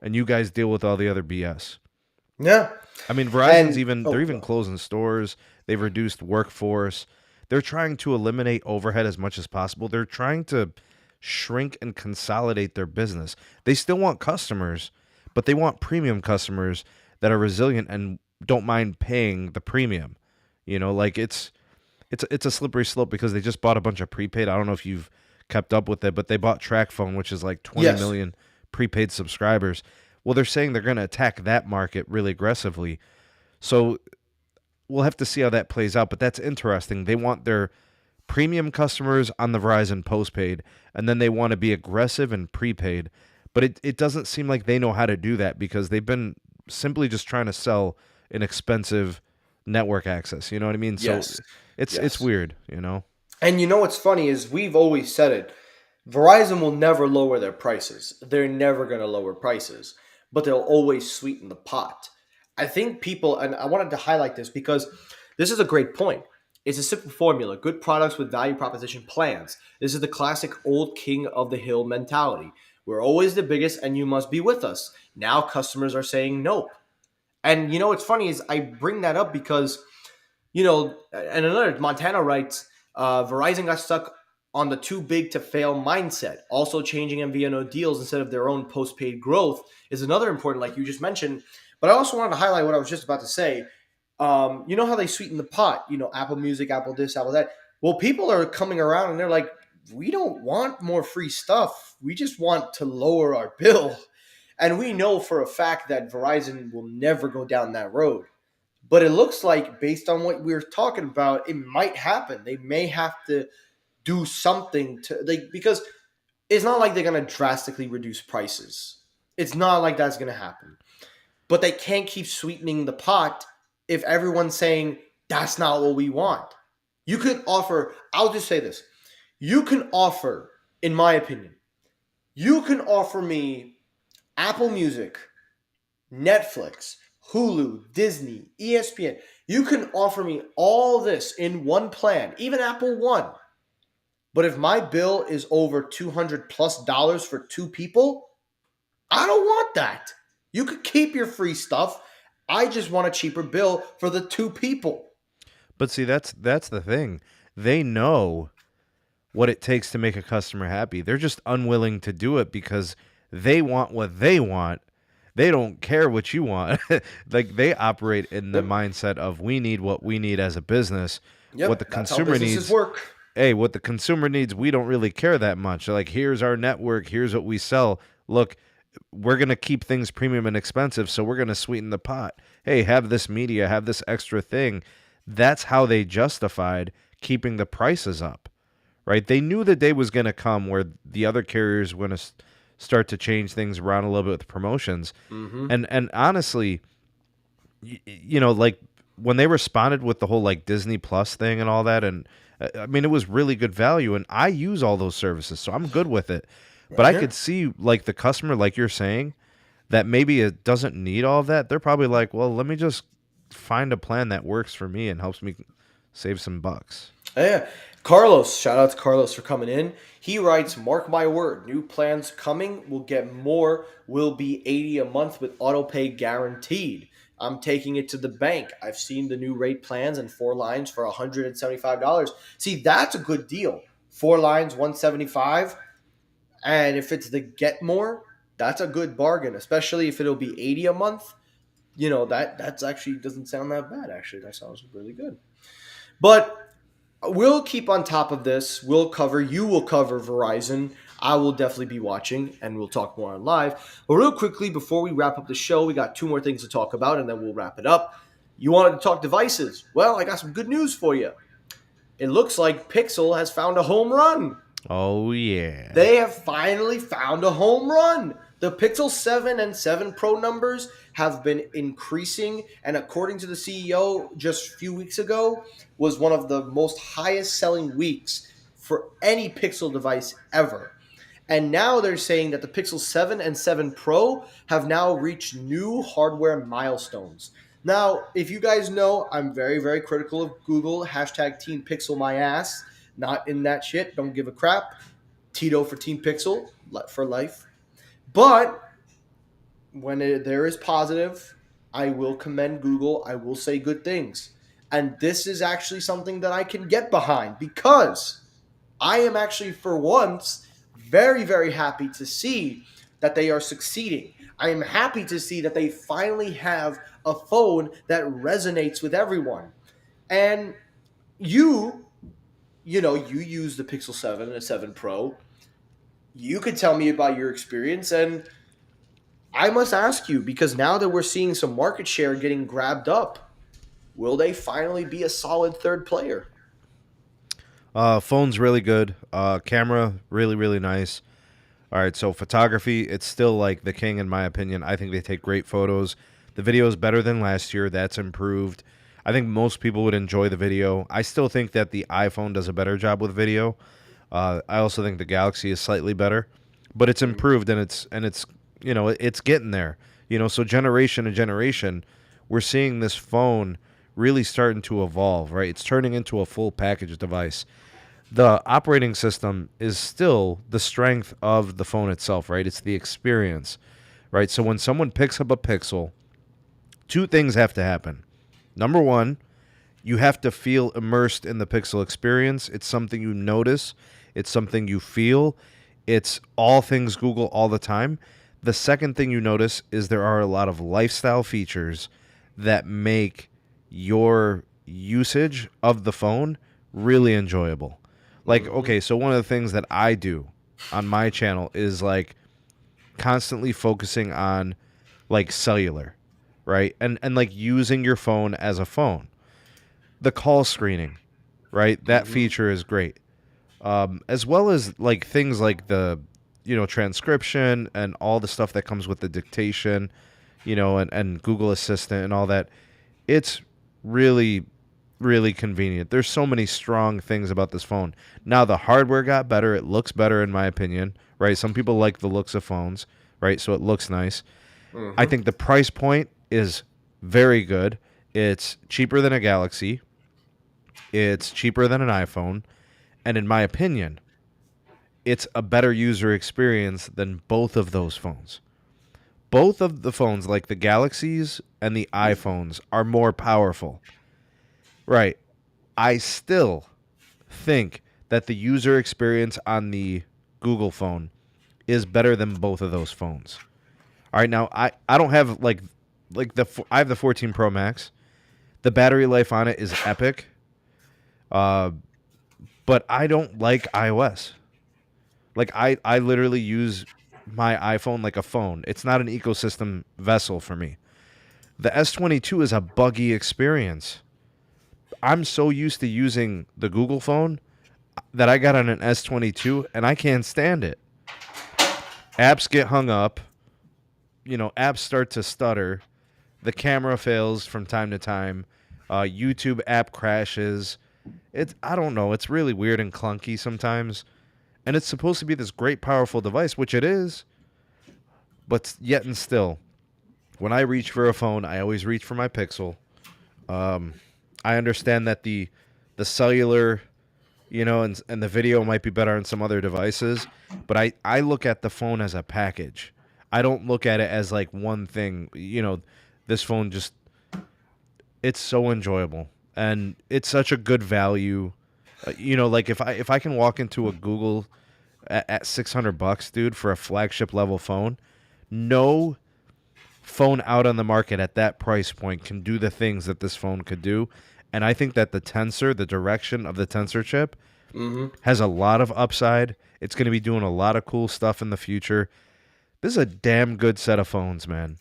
Speaker 2: and you guys deal with all the other BS.
Speaker 1: Yeah.
Speaker 2: I mean, Verizon's they're even closing stores. They've reduced workforce. They're trying to eliminate overhead as much as possible. They're trying to shrink and consolidate their business. They still want customers, but they want premium customers that are resilient and don't mind paying the premium. Like it's a slippery slope because they just bought a bunch of prepaid. I don't know if you've kept up with it, but they bought TracFone, which is like 20 million prepaid subscribers. Well, they're saying they're going to attack that market really aggressively. So we'll have to see how that plays out, but that's interesting. They want their premium customers on the Verizon postpaid, and then they want to be aggressive and prepaid. But it doesn't seem like they know how to do that because they've been simply just trying to sell an expensive network access. You know what I mean?
Speaker 1: Yes.
Speaker 2: So it's weird,
Speaker 1: And what's funny is we've always said it. Verizon will never lower their prices. They're never going to lower prices, but they'll always sweeten the pot. I think people, and I wanted to highlight this because this is a great point. It's a simple formula: good products with value proposition plans. This is the classic old king of the hill mentality. We're always the biggest and you must be with us. Now customers are saying nope. And what's funny is I bring that up because, and another, Montana writes, Verizon got stuck on the too big to fail mindset. Also changing MVNO deals instead of their own postpaid growth is another important, like you just mentioned. But I also wanted to highlight what I was just about to say. You know how they sweeten the pot? You know, Apple Music, Apple this, Apple that. Well, people are coming around and they're like, we don't want more free stuff. We just want to lower our bill. And we know for a fact that Verizon will never go down that road. But it looks like, based on what we are talking about, it might happen. They may have to do something to like because it's not like they're going to drastically reduce prices. It's not like that's going to happen. But they can't keep sweetening the pot if everyone's saying that's not what we want. You could offer, I'll just say this. You can offer, in my opinion, you can offer me Apple Music, Netflix, Hulu, Disney, ESPN. You can offer me all this in one plan, even Apple One. But if my bill is over $200+ for two people, I don't want that. You could keep your free stuff. I just want a cheaper bill for the two people.
Speaker 2: But see, that's the thing. They know what it takes to make a customer happy. They're just unwilling to do it because they want what they want. They don't care what you want. Like they operate in the
Speaker 1: Yep.
Speaker 2: mindset of we need what we need as a business. What the
Speaker 1: Yep, that's how
Speaker 2: consumer
Speaker 1: businesses
Speaker 2: needs,
Speaker 1: work.
Speaker 2: hey, what the consumer needs, we don't really care that much. Like here's our network, here's what we sell. Look, we're going to keep things premium and expensive, so we're going to sweeten the pot. Hey, have this media, have this extra thing. That's how they justified keeping the prices up, right? They knew the day was going to come where the other carriers were going to start to change things around a little bit with promotions.
Speaker 1: Mm-hmm.
Speaker 2: And honestly, like when they responded with the whole like Disney Plus thing and all that, and I mean, it was really good value, and I use all those services, so I'm good with it. But
Speaker 1: Right
Speaker 2: I
Speaker 1: here.
Speaker 2: could see like the customer, like you're saying, that maybe it doesn't need all of that. They're probably like, well, let me just find a plan that works for me and helps me save some bucks.
Speaker 1: Yeah. Carlos, shout out to Carlos for coming in. He writes, mark my word, new plans coming. We'll get more. Will be 80 a month with auto pay guaranteed. I'm taking it to the bank. I've seen the new rate plans and 4 lines for $175. See, that's a good deal. 4 lines, 175. And if it's the get more, that's a good bargain, especially if it'll be 80 a month. You know, that's actually doesn't sound that bad, actually. That sounds really good. But we'll keep on top of this. You will cover Verizon. I will definitely be watching and we'll talk more on live. But real quickly, before we wrap up the show, we got two more things to talk about and then we'll wrap it up. You wanted to talk devices? Well, I got some good news for you. It looks like Pixel has found a home run.
Speaker 2: Oh yeah.
Speaker 1: They have finally found a home run. The Pixel 7 and 7 Pro numbers have been increasing, and according to the CEO just a few weeks ago, was one of the most highest selling weeks for any Pixel device ever. And now they're saying that the Pixel 7 and 7 Pro have now reached new hardware milestones. Now, if you guys know, I'm very, very critical of Google. Hashtag Team Pixel my ass. Not in that shit. Don't give a crap. Tito for Team Pixel for life. But there is positive, I will commend Google. I will say good things. And this is actually something that I can get behind because I am actually, for once, very, very happy to see that they are succeeding. I am happy to see that they finally have a phone that resonates with everyone. And you, you use the Pixel 7 and the 7 Pro. You could tell me about your experience, and I must ask you, because now that we're seeing some market share getting grabbed up, will they finally be a solid third player?
Speaker 2: Phone's really good. Camera really really nice. All right, so photography, it's still like the king in my opinion. I think they take great photos. The video is better than last year. That's improved. I think most people would enjoy the video. I still think that the iPhone does a better job with video. I also think the Galaxy is slightly better, but it's improved and it's it's getting there. So generation to generation, we're seeing this phone really starting to evolve. Right, it's turning into a full package device. The operating system is still the strength of the phone itself, right? It's the experience, right? So when someone picks up a Pixel, two things have to happen. Number one, you have to feel immersed in the Pixel experience. It's something you notice, it's something you feel, it's all things Google all the time. The second thing you notice is there are a lot of lifestyle features that make your usage of the phone really enjoyable. Like,
Speaker 1: Mm-hmm.
Speaker 2: okay, so one of the things that I do on my channel is like constantly focusing on like cellular, right? And like using your phone as a phone. The call screening, right? That
Speaker 1: Mm-hmm.
Speaker 2: feature is great. As well as like things like the transcription and all the stuff that comes with the dictation, and Google Assistant and all that. It's really really convenient. There's so many strong things about this phone. Now the hardware got better. It looks better in my opinion, right? Some people like the looks of phones, right? So it looks nice. I
Speaker 1: Mm-hmm.
Speaker 2: think the price point is very good. It's cheaper than a Galaxy. It's cheaper than an iPhone. And in my opinion, it's a better user experience than both of those phones. Both of the phones, like the Galaxies and the iPhones, are more powerful. Right. I still think that the user experience on the Google phone is better than both of those phones. All right, now I don't have I have the 14 Pro Max. The battery life on it is epic. Uh, but I don't like iOS. Like I literally use my iPhone like a phone. It's not an ecosystem vessel for me. The S22 is a buggy experience. I'm so used to using the Google phone that I got on an S22 and I can't stand it. Apps get hung up, apps start to stutter, the camera fails from time to time, YouTube app crashes. I don't know, it's really weird and clunky sometimes. And it's supposed to be this great powerful device, which it is, but yet and still, when I reach for a phone, I always reach for my Pixel. Um, I understand that the cellular, and the video might be better on some other devices, but I look at the phone as a package. I don't look at it as like one thing. This phone just it's so enjoyable and it's such a good value. Like if I can walk into a Google at $600, dude, for a flagship level phone, no phone out on the market at that price point can do the things that this phone could do. And I think that the direction of the Tensor chip
Speaker 1: Mm-hmm.
Speaker 2: has a lot of upside. It's going to be doing a lot of cool stuff in the future. This is a damn good set of phones, man.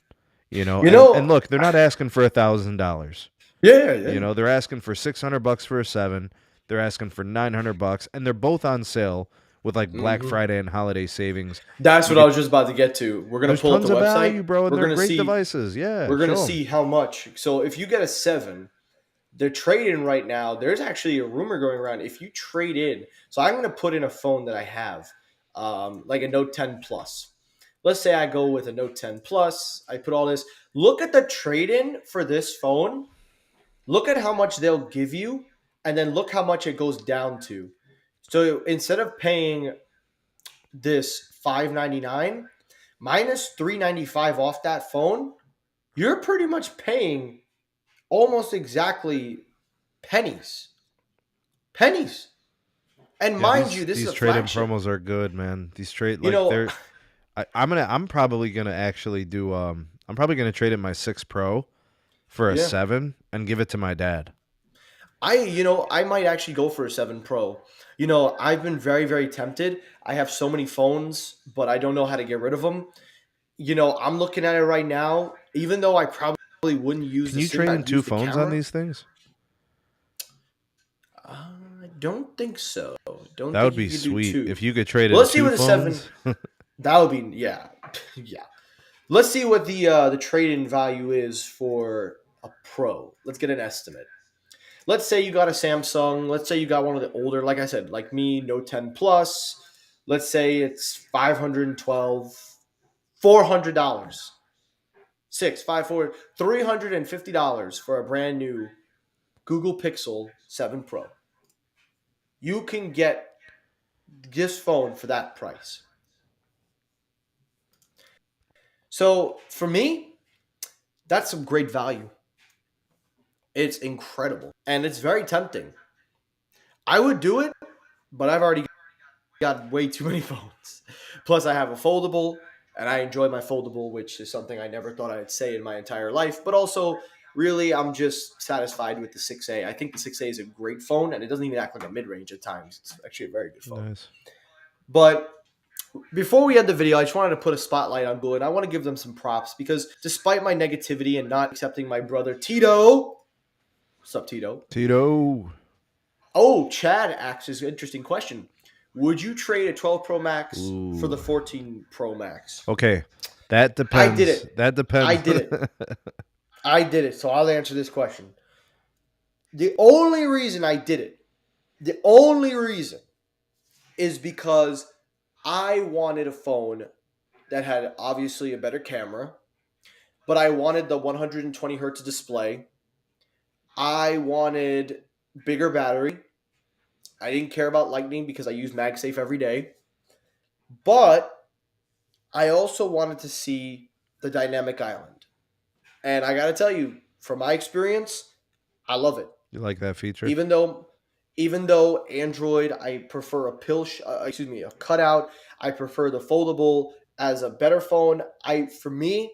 Speaker 1: You
Speaker 2: And
Speaker 1: know,
Speaker 2: look, they're not asking for $1,000.
Speaker 1: yeah, yeah.
Speaker 2: They're asking for $600 for a 7. They're asking for $900, and they're both on sale with like Black
Speaker 1: Mm-hmm.
Speaker 2: Friday and holiday savings.
Speaker 1: That's
Speaker 2: You
Speaker 1: what I
Speaker 2: get
Speaker 1: was just about to get to. We're gonna
Speaker 2: There's
Speaker 1: pull up the
Speaker 2: tons of
Speaker 1: website.
Speaker 2: value, bro, and
Speaker 1: We're
Speaker 2: they're
Speaker 1: gonna
Speaker 2: great
Speaker 1: see.
Speaker 2: devices. Yeah,
Speaker 1: We're gonna
Speaker 2: show them.
Speaker 1: see how much. So if you get a 7, they're trading right now. There's actually a rumor going around. If you trade in, so I'm gonna put in a phone that I have, like a Note 10 Plus. Let's say I go with a Note 10 Plus. I put all this. Look at the trade in for this phone. Look at how much they'll give you, and then look how much it goes down to. So instead of paying this 599 minus 395 off that phone, you're pretty much paying almost exactly pennies. Pennies. And
Speaker 2: Yeah,
Speaker 1: mind you,
Speaker 2: these
Speaker 1: this is
Speaker 2: these
Speaker 1: a
Speaker 2: trade-in
Speaker 1: flagship.
Speaker 2: promos are good, man. These trade
Speaker 1: You
Speaker 2: like
Speaker 1: know,
Speaker 2: they're I'm probably gonna actually do I'm probably gonna trade in my 6 Pro for a
Speaker 1: yeah.
Speaker 2: 7 and give it to my dad.
Speaker 1: I might actually go for a 7 Pro. I've been very, very tempted. I have so many phones, but I don't know how to get rid of them. I'm looking at it right now. Even though I probably wouldn't use
Speaker 2: Can
Speaker 1: the
Speaker 2: you
Speaker 1: SIM
Speaker 2: trade in
Speaker 1: card,
Speaker 2: two
Speaker 1: use the
Speaker 2: phones on
Speaker 1: camera.
Speaker 2: these things?
Speaker 1: I don't think so. Don't
Speaker 2: That would
Speaker 1: think you
Speaker 2: be
Speaker 1: could do
Speaker 2: sweet
Speaker 1: two.
Speaker 2: if you could trade
Speaker 1: Well,
Speaker 2: in
Speaker 1: let's see
Speaker 2: two
Speaker 1: what the seven.
Speaker 2: phones.
Speaker 1: That would be, yeah, yeah. Let's see what the trade-in value is for a Pro. Let's get an estimate. Let's say you got a Samsung. Let's say you got one of the older, like I said, like me, Note 10 Plus. Let's say it's 512, $400. Six, five, four, $350 for a brand new Google Pixel 7 Pro. You can get this phone for that price. So for me, that's some great value. It's incredible and it's very tempting. I would do it, but I've already got way too many phones. Plus, I have a foldable and I enjoy my foldable, which is something I never thought I'd say in my entire life. But also, Really, I'm just satisfied with the 6A. I think the 6A is a great phone, and it doesn't even act like a mid-range at times. It's actually a very good phone.
Speaker 2: Nice.
Speaker 1: But before we end the video, I just wanted to put a spotlight on Blue, and I want to give them some props because despite my negativity and not accepting my brother Tito, what's up, Tito?
Speaker 2: Tito.
Speaker 1: Oh, Chad asks an interesting question. Would you trade a 12 Pro Max for the
Speaker 2: Ooh.
Speaker 1: 14 Pro Max?
Speaker 2: Okay. That
Speaker 1: I
Speaker 2: depends.
Speaker 1: did it.
Speaker 2: That
Speaker 1: I
Speaker 2: depends.
Speaker 1: did it. I did it. So I'll answer this question. The only reason I did it, the only reason is because I wanted a phone that had obviously a better camera, but I wanted the 120 hertz display. I wanted bigger battery. I didn't care about lightning because I use MagSafe every day. But I also wanted to see the dynamic island. And I got to tell you, from my experience, I love it.
Speaker 2: You like that feature?
Speaker 1: Even though even though Android, I prefer a cutout. I prefer the foldable as a better phone. For me,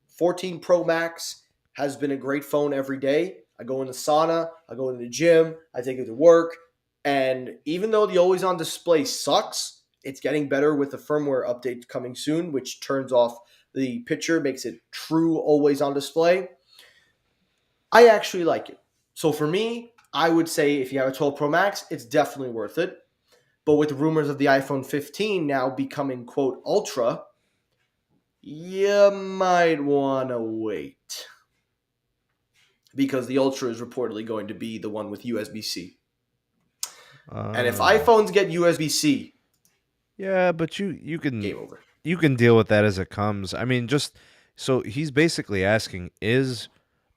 Speaker 1: 14 Pro Max has been a great phone every day. I go in the sauna, I go in the gym, I take it to work, and even though the always on display sucks, it's getting better with the firmware update coming soon, which turns off the picture, makes it true always on display. I actually like it. So for me, I would say if you have a 12 Pro Max, it's definitely worth it. But with the rumors of the iPhone 15 now becoming, quote, Ultra, you might want to wait. Because the Ultra is reportedly going to be the one with USB-C. And if iPhones get USB-C,
Speaker 2: yeah, but you
Speaker 1: game
Speaker 2: can
Speaker 1: over.
Speaker 2: deal with that as it comes. I mean, just so he's basically asking, is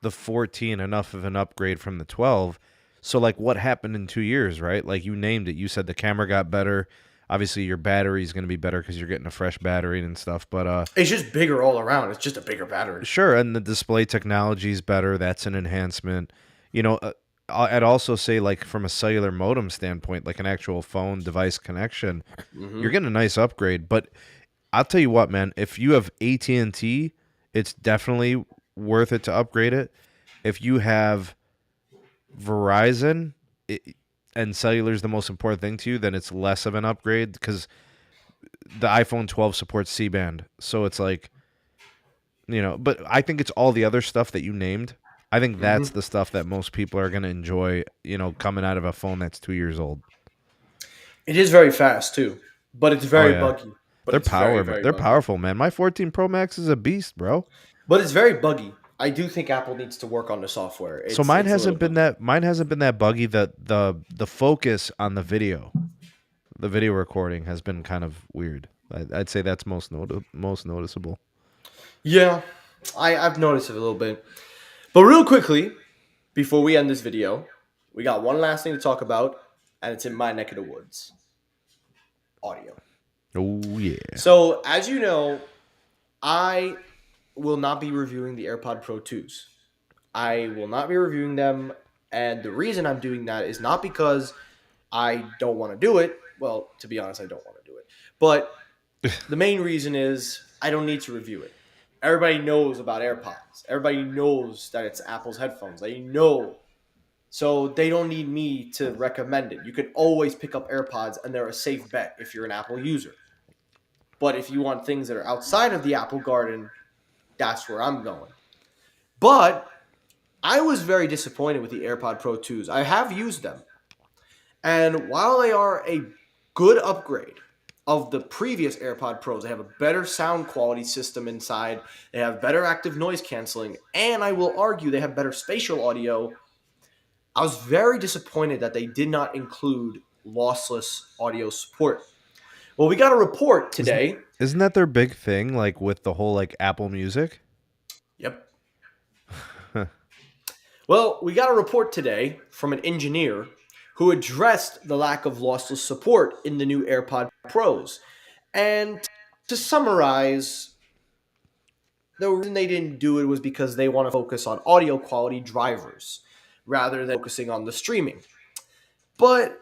Speaker 2: the 14 enough of an upgrade from the 12? So like what happened in 2 years, right? Like you named it. You said the camera got better. Obviously your battery is going to be better cuz you're getting a fresh battery and stuff, but
Speaker 1: It's just bigger all around. It's just a bigger battery.
Speaker 2: sure, and the display technology is better. That's an enhancement. You know, I'd also say like from a cellular modem standpoint, like an actual phone device connection,
Speaker 1: Mm-hmm.
Speaker 2: you're getting a nice upgrade, but I'll tell you what, man. If you have AT&T, it's definitely worth it to upgrade it. If you have Verizon and cellular is the most important thing to you, then it's less of an upgrade because the iPhone 12 supports C-band. So it's like, but I think it's all the other stuff that you named. I think that's
Speaker 1: Mm-hmm.
Speaker 2: the stuff that most people are going to enjoy, coming out of a phone that's 2 years old.
Speaker 1: It is very fast, too. But it's
Speaker 2: Oh,
Speaker 1: very
Speaker 2: yeah.
Speaker 1: buggy. But it's very
Speaker 2: They're
Speaker 1: buggy.
Speaker 2: powerful, man. My 14 Pro Max is a beast, bro.
Speaker 1: But it's very buggy. I do think Apple needs to work on the software.
Speaker 2: So
Speaker 1: It's a little buggy.
Speaker 2: mine hasn't been that buggy. The focus on the video recording has been kind of weird. I'd say that's most noticeable.
Speaker 1: Yeah, I've noticed it a little bit. But real quickly, before we end this video, we got one last thing to talk about, and it's in my neck of the woods. Audio.
Speaker 2: Oh yeah.
Speaker 1: So, as you know, I will not be reviewing the AirPod Pro 2s. I will not be reviewing them, and the reason I'm doing that is not because I don't want to do it. Well, to be honest, I don't want to do it. But the main reason is I don't need to review it. Everybody knows about AirPods. Everybody knows that it's Apple's headphones. They know. So they don't need me to recommend it. You can always pick up AirPods, and they're a safe bet if you're an Apple user. But if you want things that are outside of the Apple garden, that's where I'm going. But I was very disappointed with the AirPod Pro 2s. I have used them. And while they are a good upgrade of the previous AirPod Pros, they have a better sound quality system inside, they have better active noise canceling, and I will argue they have better spatial audio. I was very disappointed that they did not include lossless audio support. Well, we got a report today.
Speaker 2: Isn't that their big thing, like with the whole like Apple Music?
Speaker 1: Yep. Well, we got a report today from an engineer who addressed the lack of lossless support in the new AirPod Pros. And to summarize, the reason they didn't do it was because they want to focus on audio quality drivers rather than focusing on the streaming. But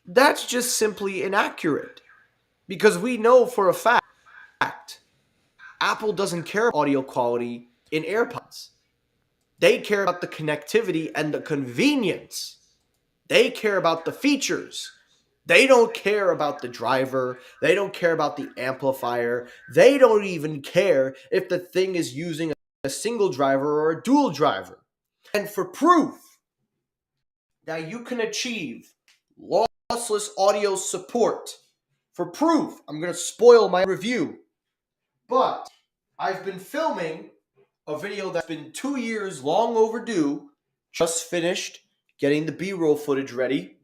Speaker 1: that's just simply inaccurate because we know for a fact Apple doesn't care about audio quality in AirPods. They care about the connectivity and the convenience. They care about the features. They don't care about the driver. They don't care about the amplifier. They don't even care if the thing is using a single driver or a dual driver. And for proof that you can achieve lossless audio support, for proof, I'm going to spoil my review, but I've been filming a video that's been 2 years long overdue, just finished getting the B-roll footage ready.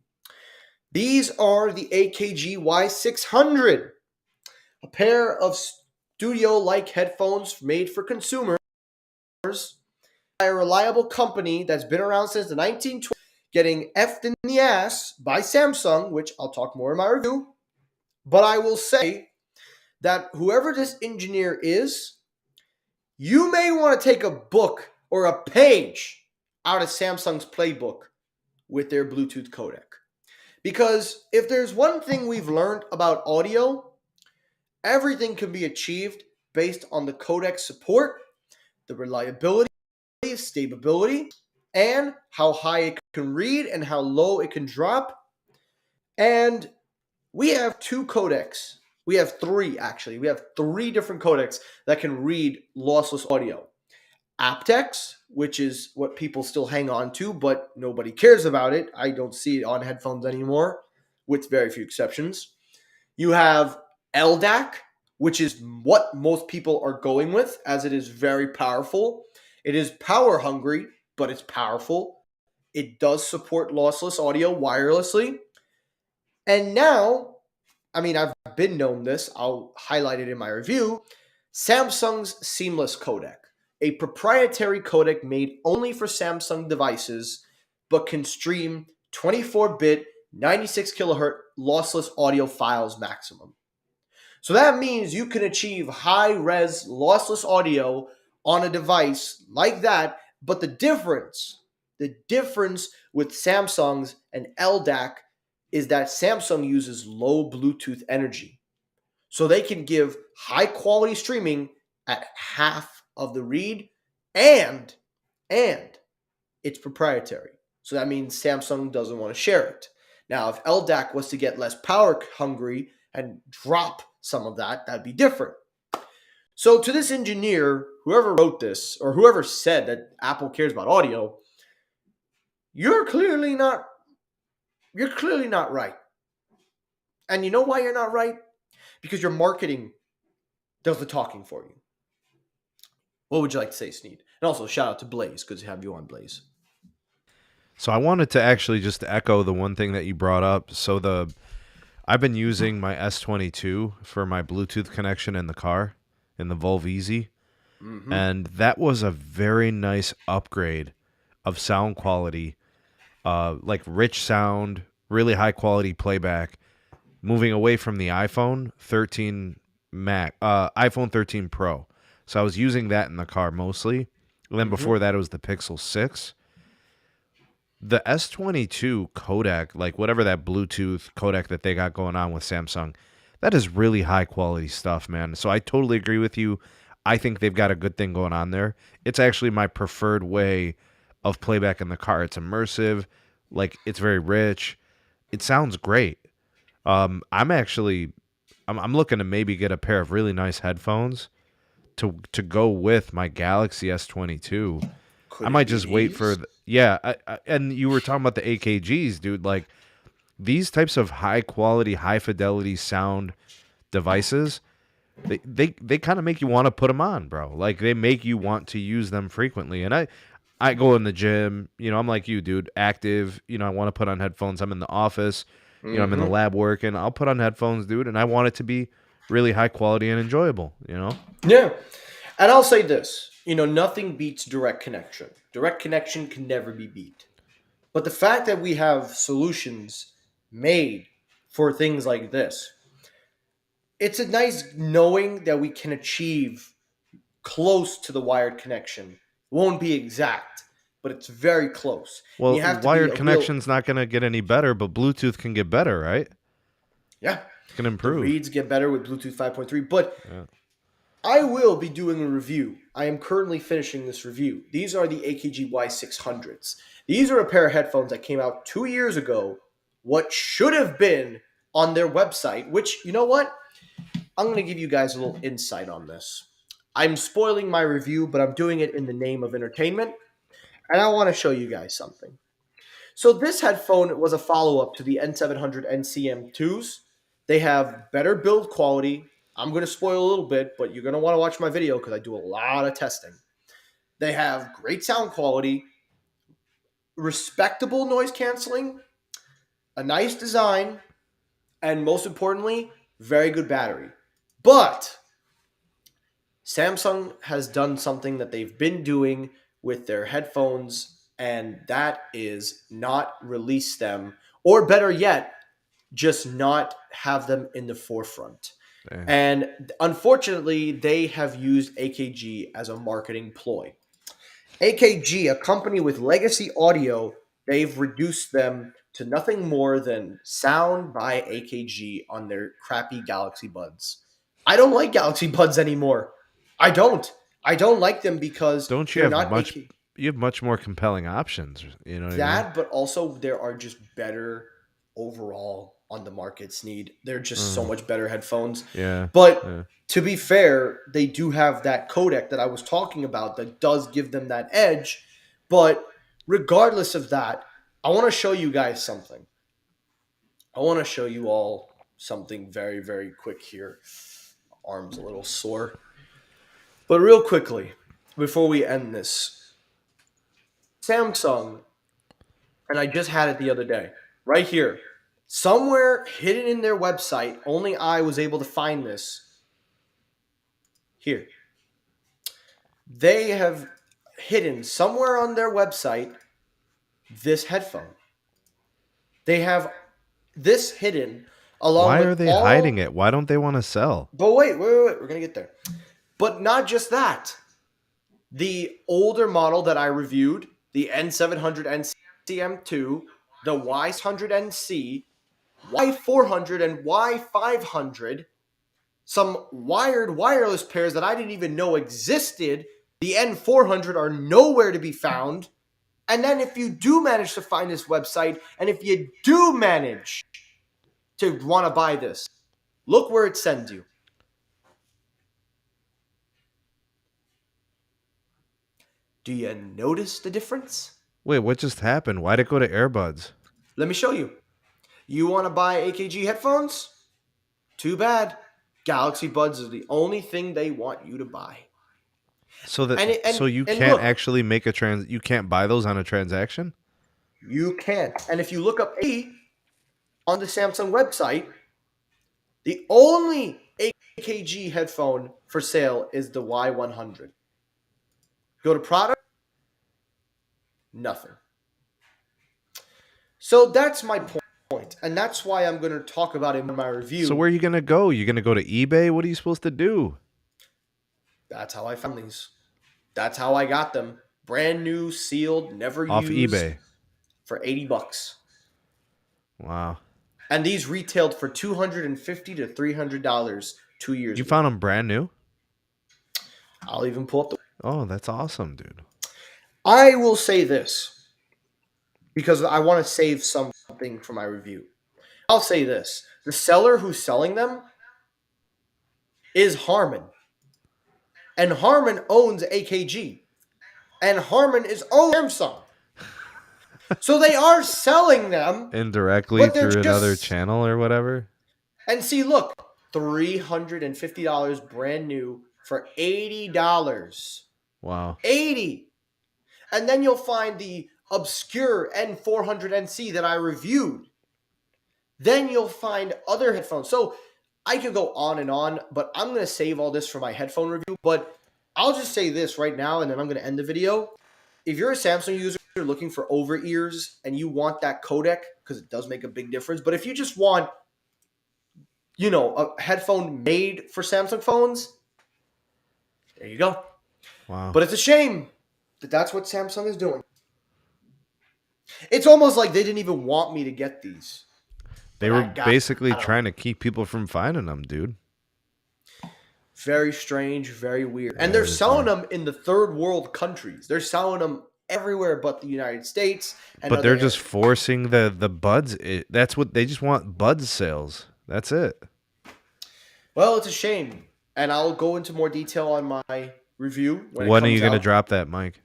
Speaker 1: These are the AKG Y600, a pair of studio-like headphones made for consumers by a reliable company that's been around since the 1920s, getting effed in the ass by Samsung, which I'll talk more in my review. But I will say that whoever this engineer is, you may want to take a book or a page out of Samsung's playbook with their Bluetooth codec. Because if there's one thing we've learned about audio, everything can be achieved based on the codec support, the reliability, stability, and how high it can read and how low it can drop. And we have two codecs. We have three, actually. We have three different codecs that can read lossless audio. aptX, which is what people still hang on to, but nobody cares about it. I don't see it on headphones anymore, with very few exceptions. You have LDAC, which is what most people are going with, as it is very powerful. It is power hungry, but it's powerful. It does support lossless audio wirelessly. And now, I've been known this, I'll highlight it in my review, Samsung's Seamless Codec, a proprietary codec made only for Samsung devices, but can stream 24-bit, 96 kilohertz lossless audio files maximum. So that means you can achieve high-res lossless audio on a device like that, but the difference with Samsung's and LDAC is that Samsung uses low Bluetooth energy. So they can give high-quality streaming at half of the read, and it's proprietary. So that means Samsung doesn't want to share it. Now, if LDAC was to get less power hungry and drop some of that, that'd be different. So to this engineer, whoever wrote this, or whoever said that Apple cares about audio, you're clearly not right. And you know why you're not right? Because your marketing does the talking for you. What would you like to say, Sneed? And also, shout out to Blaze, good to have you on, Blaze.
Speaker 2: So I wanted to actually just echo the one thing that you brought up. So I've been using my S22 for my Bluetooth connection in the car, in the Volvo Easy. Mm-hmm. And that was a very nice upgrade of sound quality, like rich sound, really high quality playback, moving away from the iPhone 13 iPhone 13 Pro. So I was using that in the car mostly. And then before that, it was the Pixel 6. The S22 codec, like whatever that Bluetooth codec that they got going on with Samsung, that is really high quality stuff, man. So I totally agree with you. I think they've got a good thing going on there. It's actually my preferred way of playback in the car. It's immersive, like it's very rich. It sounds great. I'm looking to maybe get a pair of really nice headphones to go with my Galaxy S22. I might just wait for and you were talking about the AKGs, dude. Like these types of high quality, high fidelity sound devices, they kind of make you want to put them on, bro. Like they make you want to use them frequently. And I go in the gym, I'm like you, dude, active. I want to put on headphones. I'm in the office, I'm in the lab working. I'll put on headphones, dude, and I want it to be really high quality and enjoyable.
Speaker 1: Yeah, and I'll say this. Nothing beats direct connection. Direct connection can never be beat. But the fact that we have solutions made for things like this, it's a nice knowing that we can achieve close to the wired connection. Won't be exact, but it's very close.
Speaker 2: Well, wired connection's not going to get any better, but Bluetooth can get better, right?
Speaker 1: Yeah.
Speaker 2: It's going to improve.
Speaker 1: The reads get better with Bluetooth 5.3, but I will be doing a review. I am currently finishing this review. These are the AKG Y600s. These are a pair of headphones that came out 2 years ago. What should have been on their website, which, you know what? I'm going to give you guys a little insight on this. I'm spoiling my review, but I'm doing it in the name of entertainment. And I want to show you guys something. So this headphone was a follow-up to the N700 NCM2s. They have better build quality. I'm going to spoil a little bit, but you're going to want to watch my video because I do a lot of testing. They have great sound quality, respectable noise canceling, a nice design, and most importantly, very good battery. But Samsung has done something that they've been doing with their headphones, and that is not release them, or better yet, just not have them in the forefront.
Speaker 2: Damn.
Speaker 1: And unfortunately, they have used AKG as a marketing ploy. AKG, a company with legacy audio, they've reduced them to nothing more than sound by AKG on their crappy Galaxy Buds. I don't like Galaxy Buds anymore. I don't. I don't like them because
Speaker 2: Don't you
Speaker 1: they're
Speaker 2: have
Speaker 1: not
Speaker 2: much?
Speaker 1: AKG.
Speaker 2: You have much more compelling options. You know what I mean?
Speaker 1: That, but also there are just better overall on the market, Sneed. They're just so much better headphones.
Speaker 2: Yeah.
Speaker 1: But
Speaker 2: Yeah.
Speaker 1: to be fair, they do have that codec that I was talking about that does give them that edge. But regardless of that, I want to show you guys something. I want to show you all something very, very quick here. Arm's a little sore. But real quickly, before we end this, Samsung, and I just had it the other day, right here. Somewhere hidden in their website, only I was able to find this. Here. They have hidden somewhere on their website this headphone. They have this hidden along
Speaker 2: Why
Speaker 1: with
Speaker 2: are they
Speaker 1: all.
Speaker 2: hiding it? Why don't they want to sell?
Speaker 1: But wait. We're going to get there. But not just that. The older model that I reviewed, the N700 NCM2, the Y600NC, Y400, and Y500, some wired wireless pairs that I didn't even know existed. The N400 are nowhere to be found. And then if you do manage to find this website, and if you do manage to want to buy this, look where it sends you. Do you notice the difference?
Speaker 2: Wait, what just happened? Why'd it go to Airbuds?
Speaker 1: Let me show you. You want to buy AKG headphones? Too bad. Galaxy Buds is the only thing they want you to buy.
Speaker 2: So that
Speaker 1: And
Speaker 2: so you
Speaker 1: and
Speaker 2: can't
Speaker 1: look,
Speaker 2: actually make a you can't buy those on a transaction?
Speaker 1: you can't. And if you look up A on the Samsung website, the only AKG headphone for sale is the Y100. Go to product, nothing. So that's my point. And that's why I'm going to talk about it in my review.
Speaker 2: So where are you gonna go? You gonna go to eBay? What are you supposed to do?
Speaker 1: That's how I found these. That's how I got them. Brand new, sealed, never
Speaker 2: Off
Speaker 1: used.
Speaker 2: eBay.
Speaker 1: For $80.
Speaker 2: Wow.
Speaker 1: And these retailed for $250 to $300 2 years
Speaker 2: You
Speaker 1: ago.
Speaker 2: found them brand new?
Speaker 1: I'll even pull up the.
Speaker 2: Oh, that's awesome, dude.
Speaker 1: I will say this because I want to save something for my review. I'll say this. The seller who's selling them is Harman. And Harman owns AKG. And Harman is owned Samsung. So they are selling them
Speaker 2: Indirectly
Speaker 1: but they're
Speaker 2: through another
Speaker 1: just-
Speaker 2: channel or whatever?
Speaker 1: And see, look, $350 brand new for $80.
Speaker 2: Wow.
Speaker 1: 80. And then you'll find the obscure N400NC that I reviewed. Then you'll find other headphones. So I could go on, but I'm going to save all this for my headphone review. But I'll just say this right now, and then I'm going to end the video. If you're a Samsung user looking for over ears and you want that codec, because it does make a big difference, but if you just want, a headphone made for Samsung phones, there you go.
Speaker 2: Wow.
Speaker 1: But it's a shame that that's what Samsung is doing. It's almost like they didn't even want me to get these.
Speaker 2: They
Speaker 1: But
Speaker 2: were
Speaker 1: I got-
Speaker 2: basically
Speaker 1: I don't-
Speaker 2: trying to keep people from finding them, dude.
Speaker 1: Very strange, very weird. And
Speaker 2: Yeah,
Speaker 1: they're
Speaker 2: it is
Speaker 1: selling
Speaker 2: weird.
Speaker 1: them in the third world countries. They're selling them everywhere but the United States and
Speaker 2: But
Speaker 1: other
Speaker 2: they're just
Speaker 1: areas.
Speaker 2: forcing the buds. That's what they just want, buds sales. That's it.
Speaker 1: Well, it's a shame. And I'll go into more detail on my review when it
Speaker 2: When are you
Speaker 1: comes
Speaker 2: gonna
Speaker 1: out.
Speaker 2: drop that, Mike?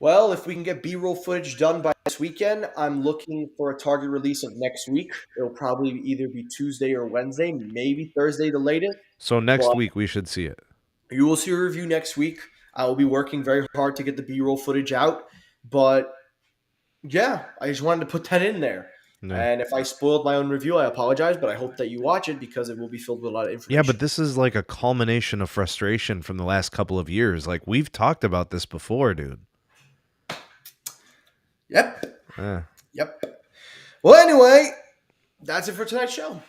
Speaker 1: Well, if we can get B-roll footage done by this weekend, I'm looking for a target release of next week. It'll probably either be Tuesday or Wednesday, maybe Thursday the latest.
Speaker 2: So next
Speaker 1: But
Speaker 2: week we should see it.
Speaker 1: you will see a review next week. I will be working very hard to get the B-roll footage out. But yeah, I just wanted to put that in there.
Speaker 2: Yeah.
Speaker 1: And if I spoiled my own review, I apologize, but I hope that you watch it because it will be filled with a lot of
Speaker 2: Yeah, but
Speaker 1: information.
Speaker 2: this is like a culmination of frustration from the last couple of years. Like we've talked about this before, dude.
Speaker 1: Yep.
Speaker 2: Yeah.
Speaker 1: Yep. Well, anyway, that's it for tonight's show.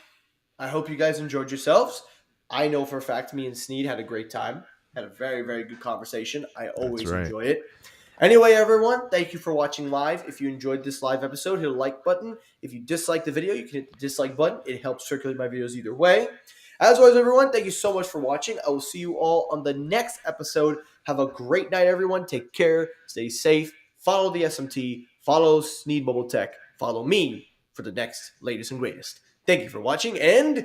Speaker 1: I hope you guys enjoyed yourselves. I know for a fact me and Sneed had a great time. Had a very, very good conversation. I
Speaker 2: That's
Speaker 1: always
Speaker 2: right.
Speaker 1: enjoy it. Anyway, everyone, thank you for watching live. If you enjoyed this live episode, hit the like button. If you dislike the video, you can hit the dislike button. It helps circulate my videos either way. As always, everyone, thank you so much for watching. I will see you all on the next episode. Have a great night, everyone. Take care. Stay safe. Follow the SMT. Follow Sneed Mobile Tech. Follow me for the next latest and greatest. Thank you for watching, and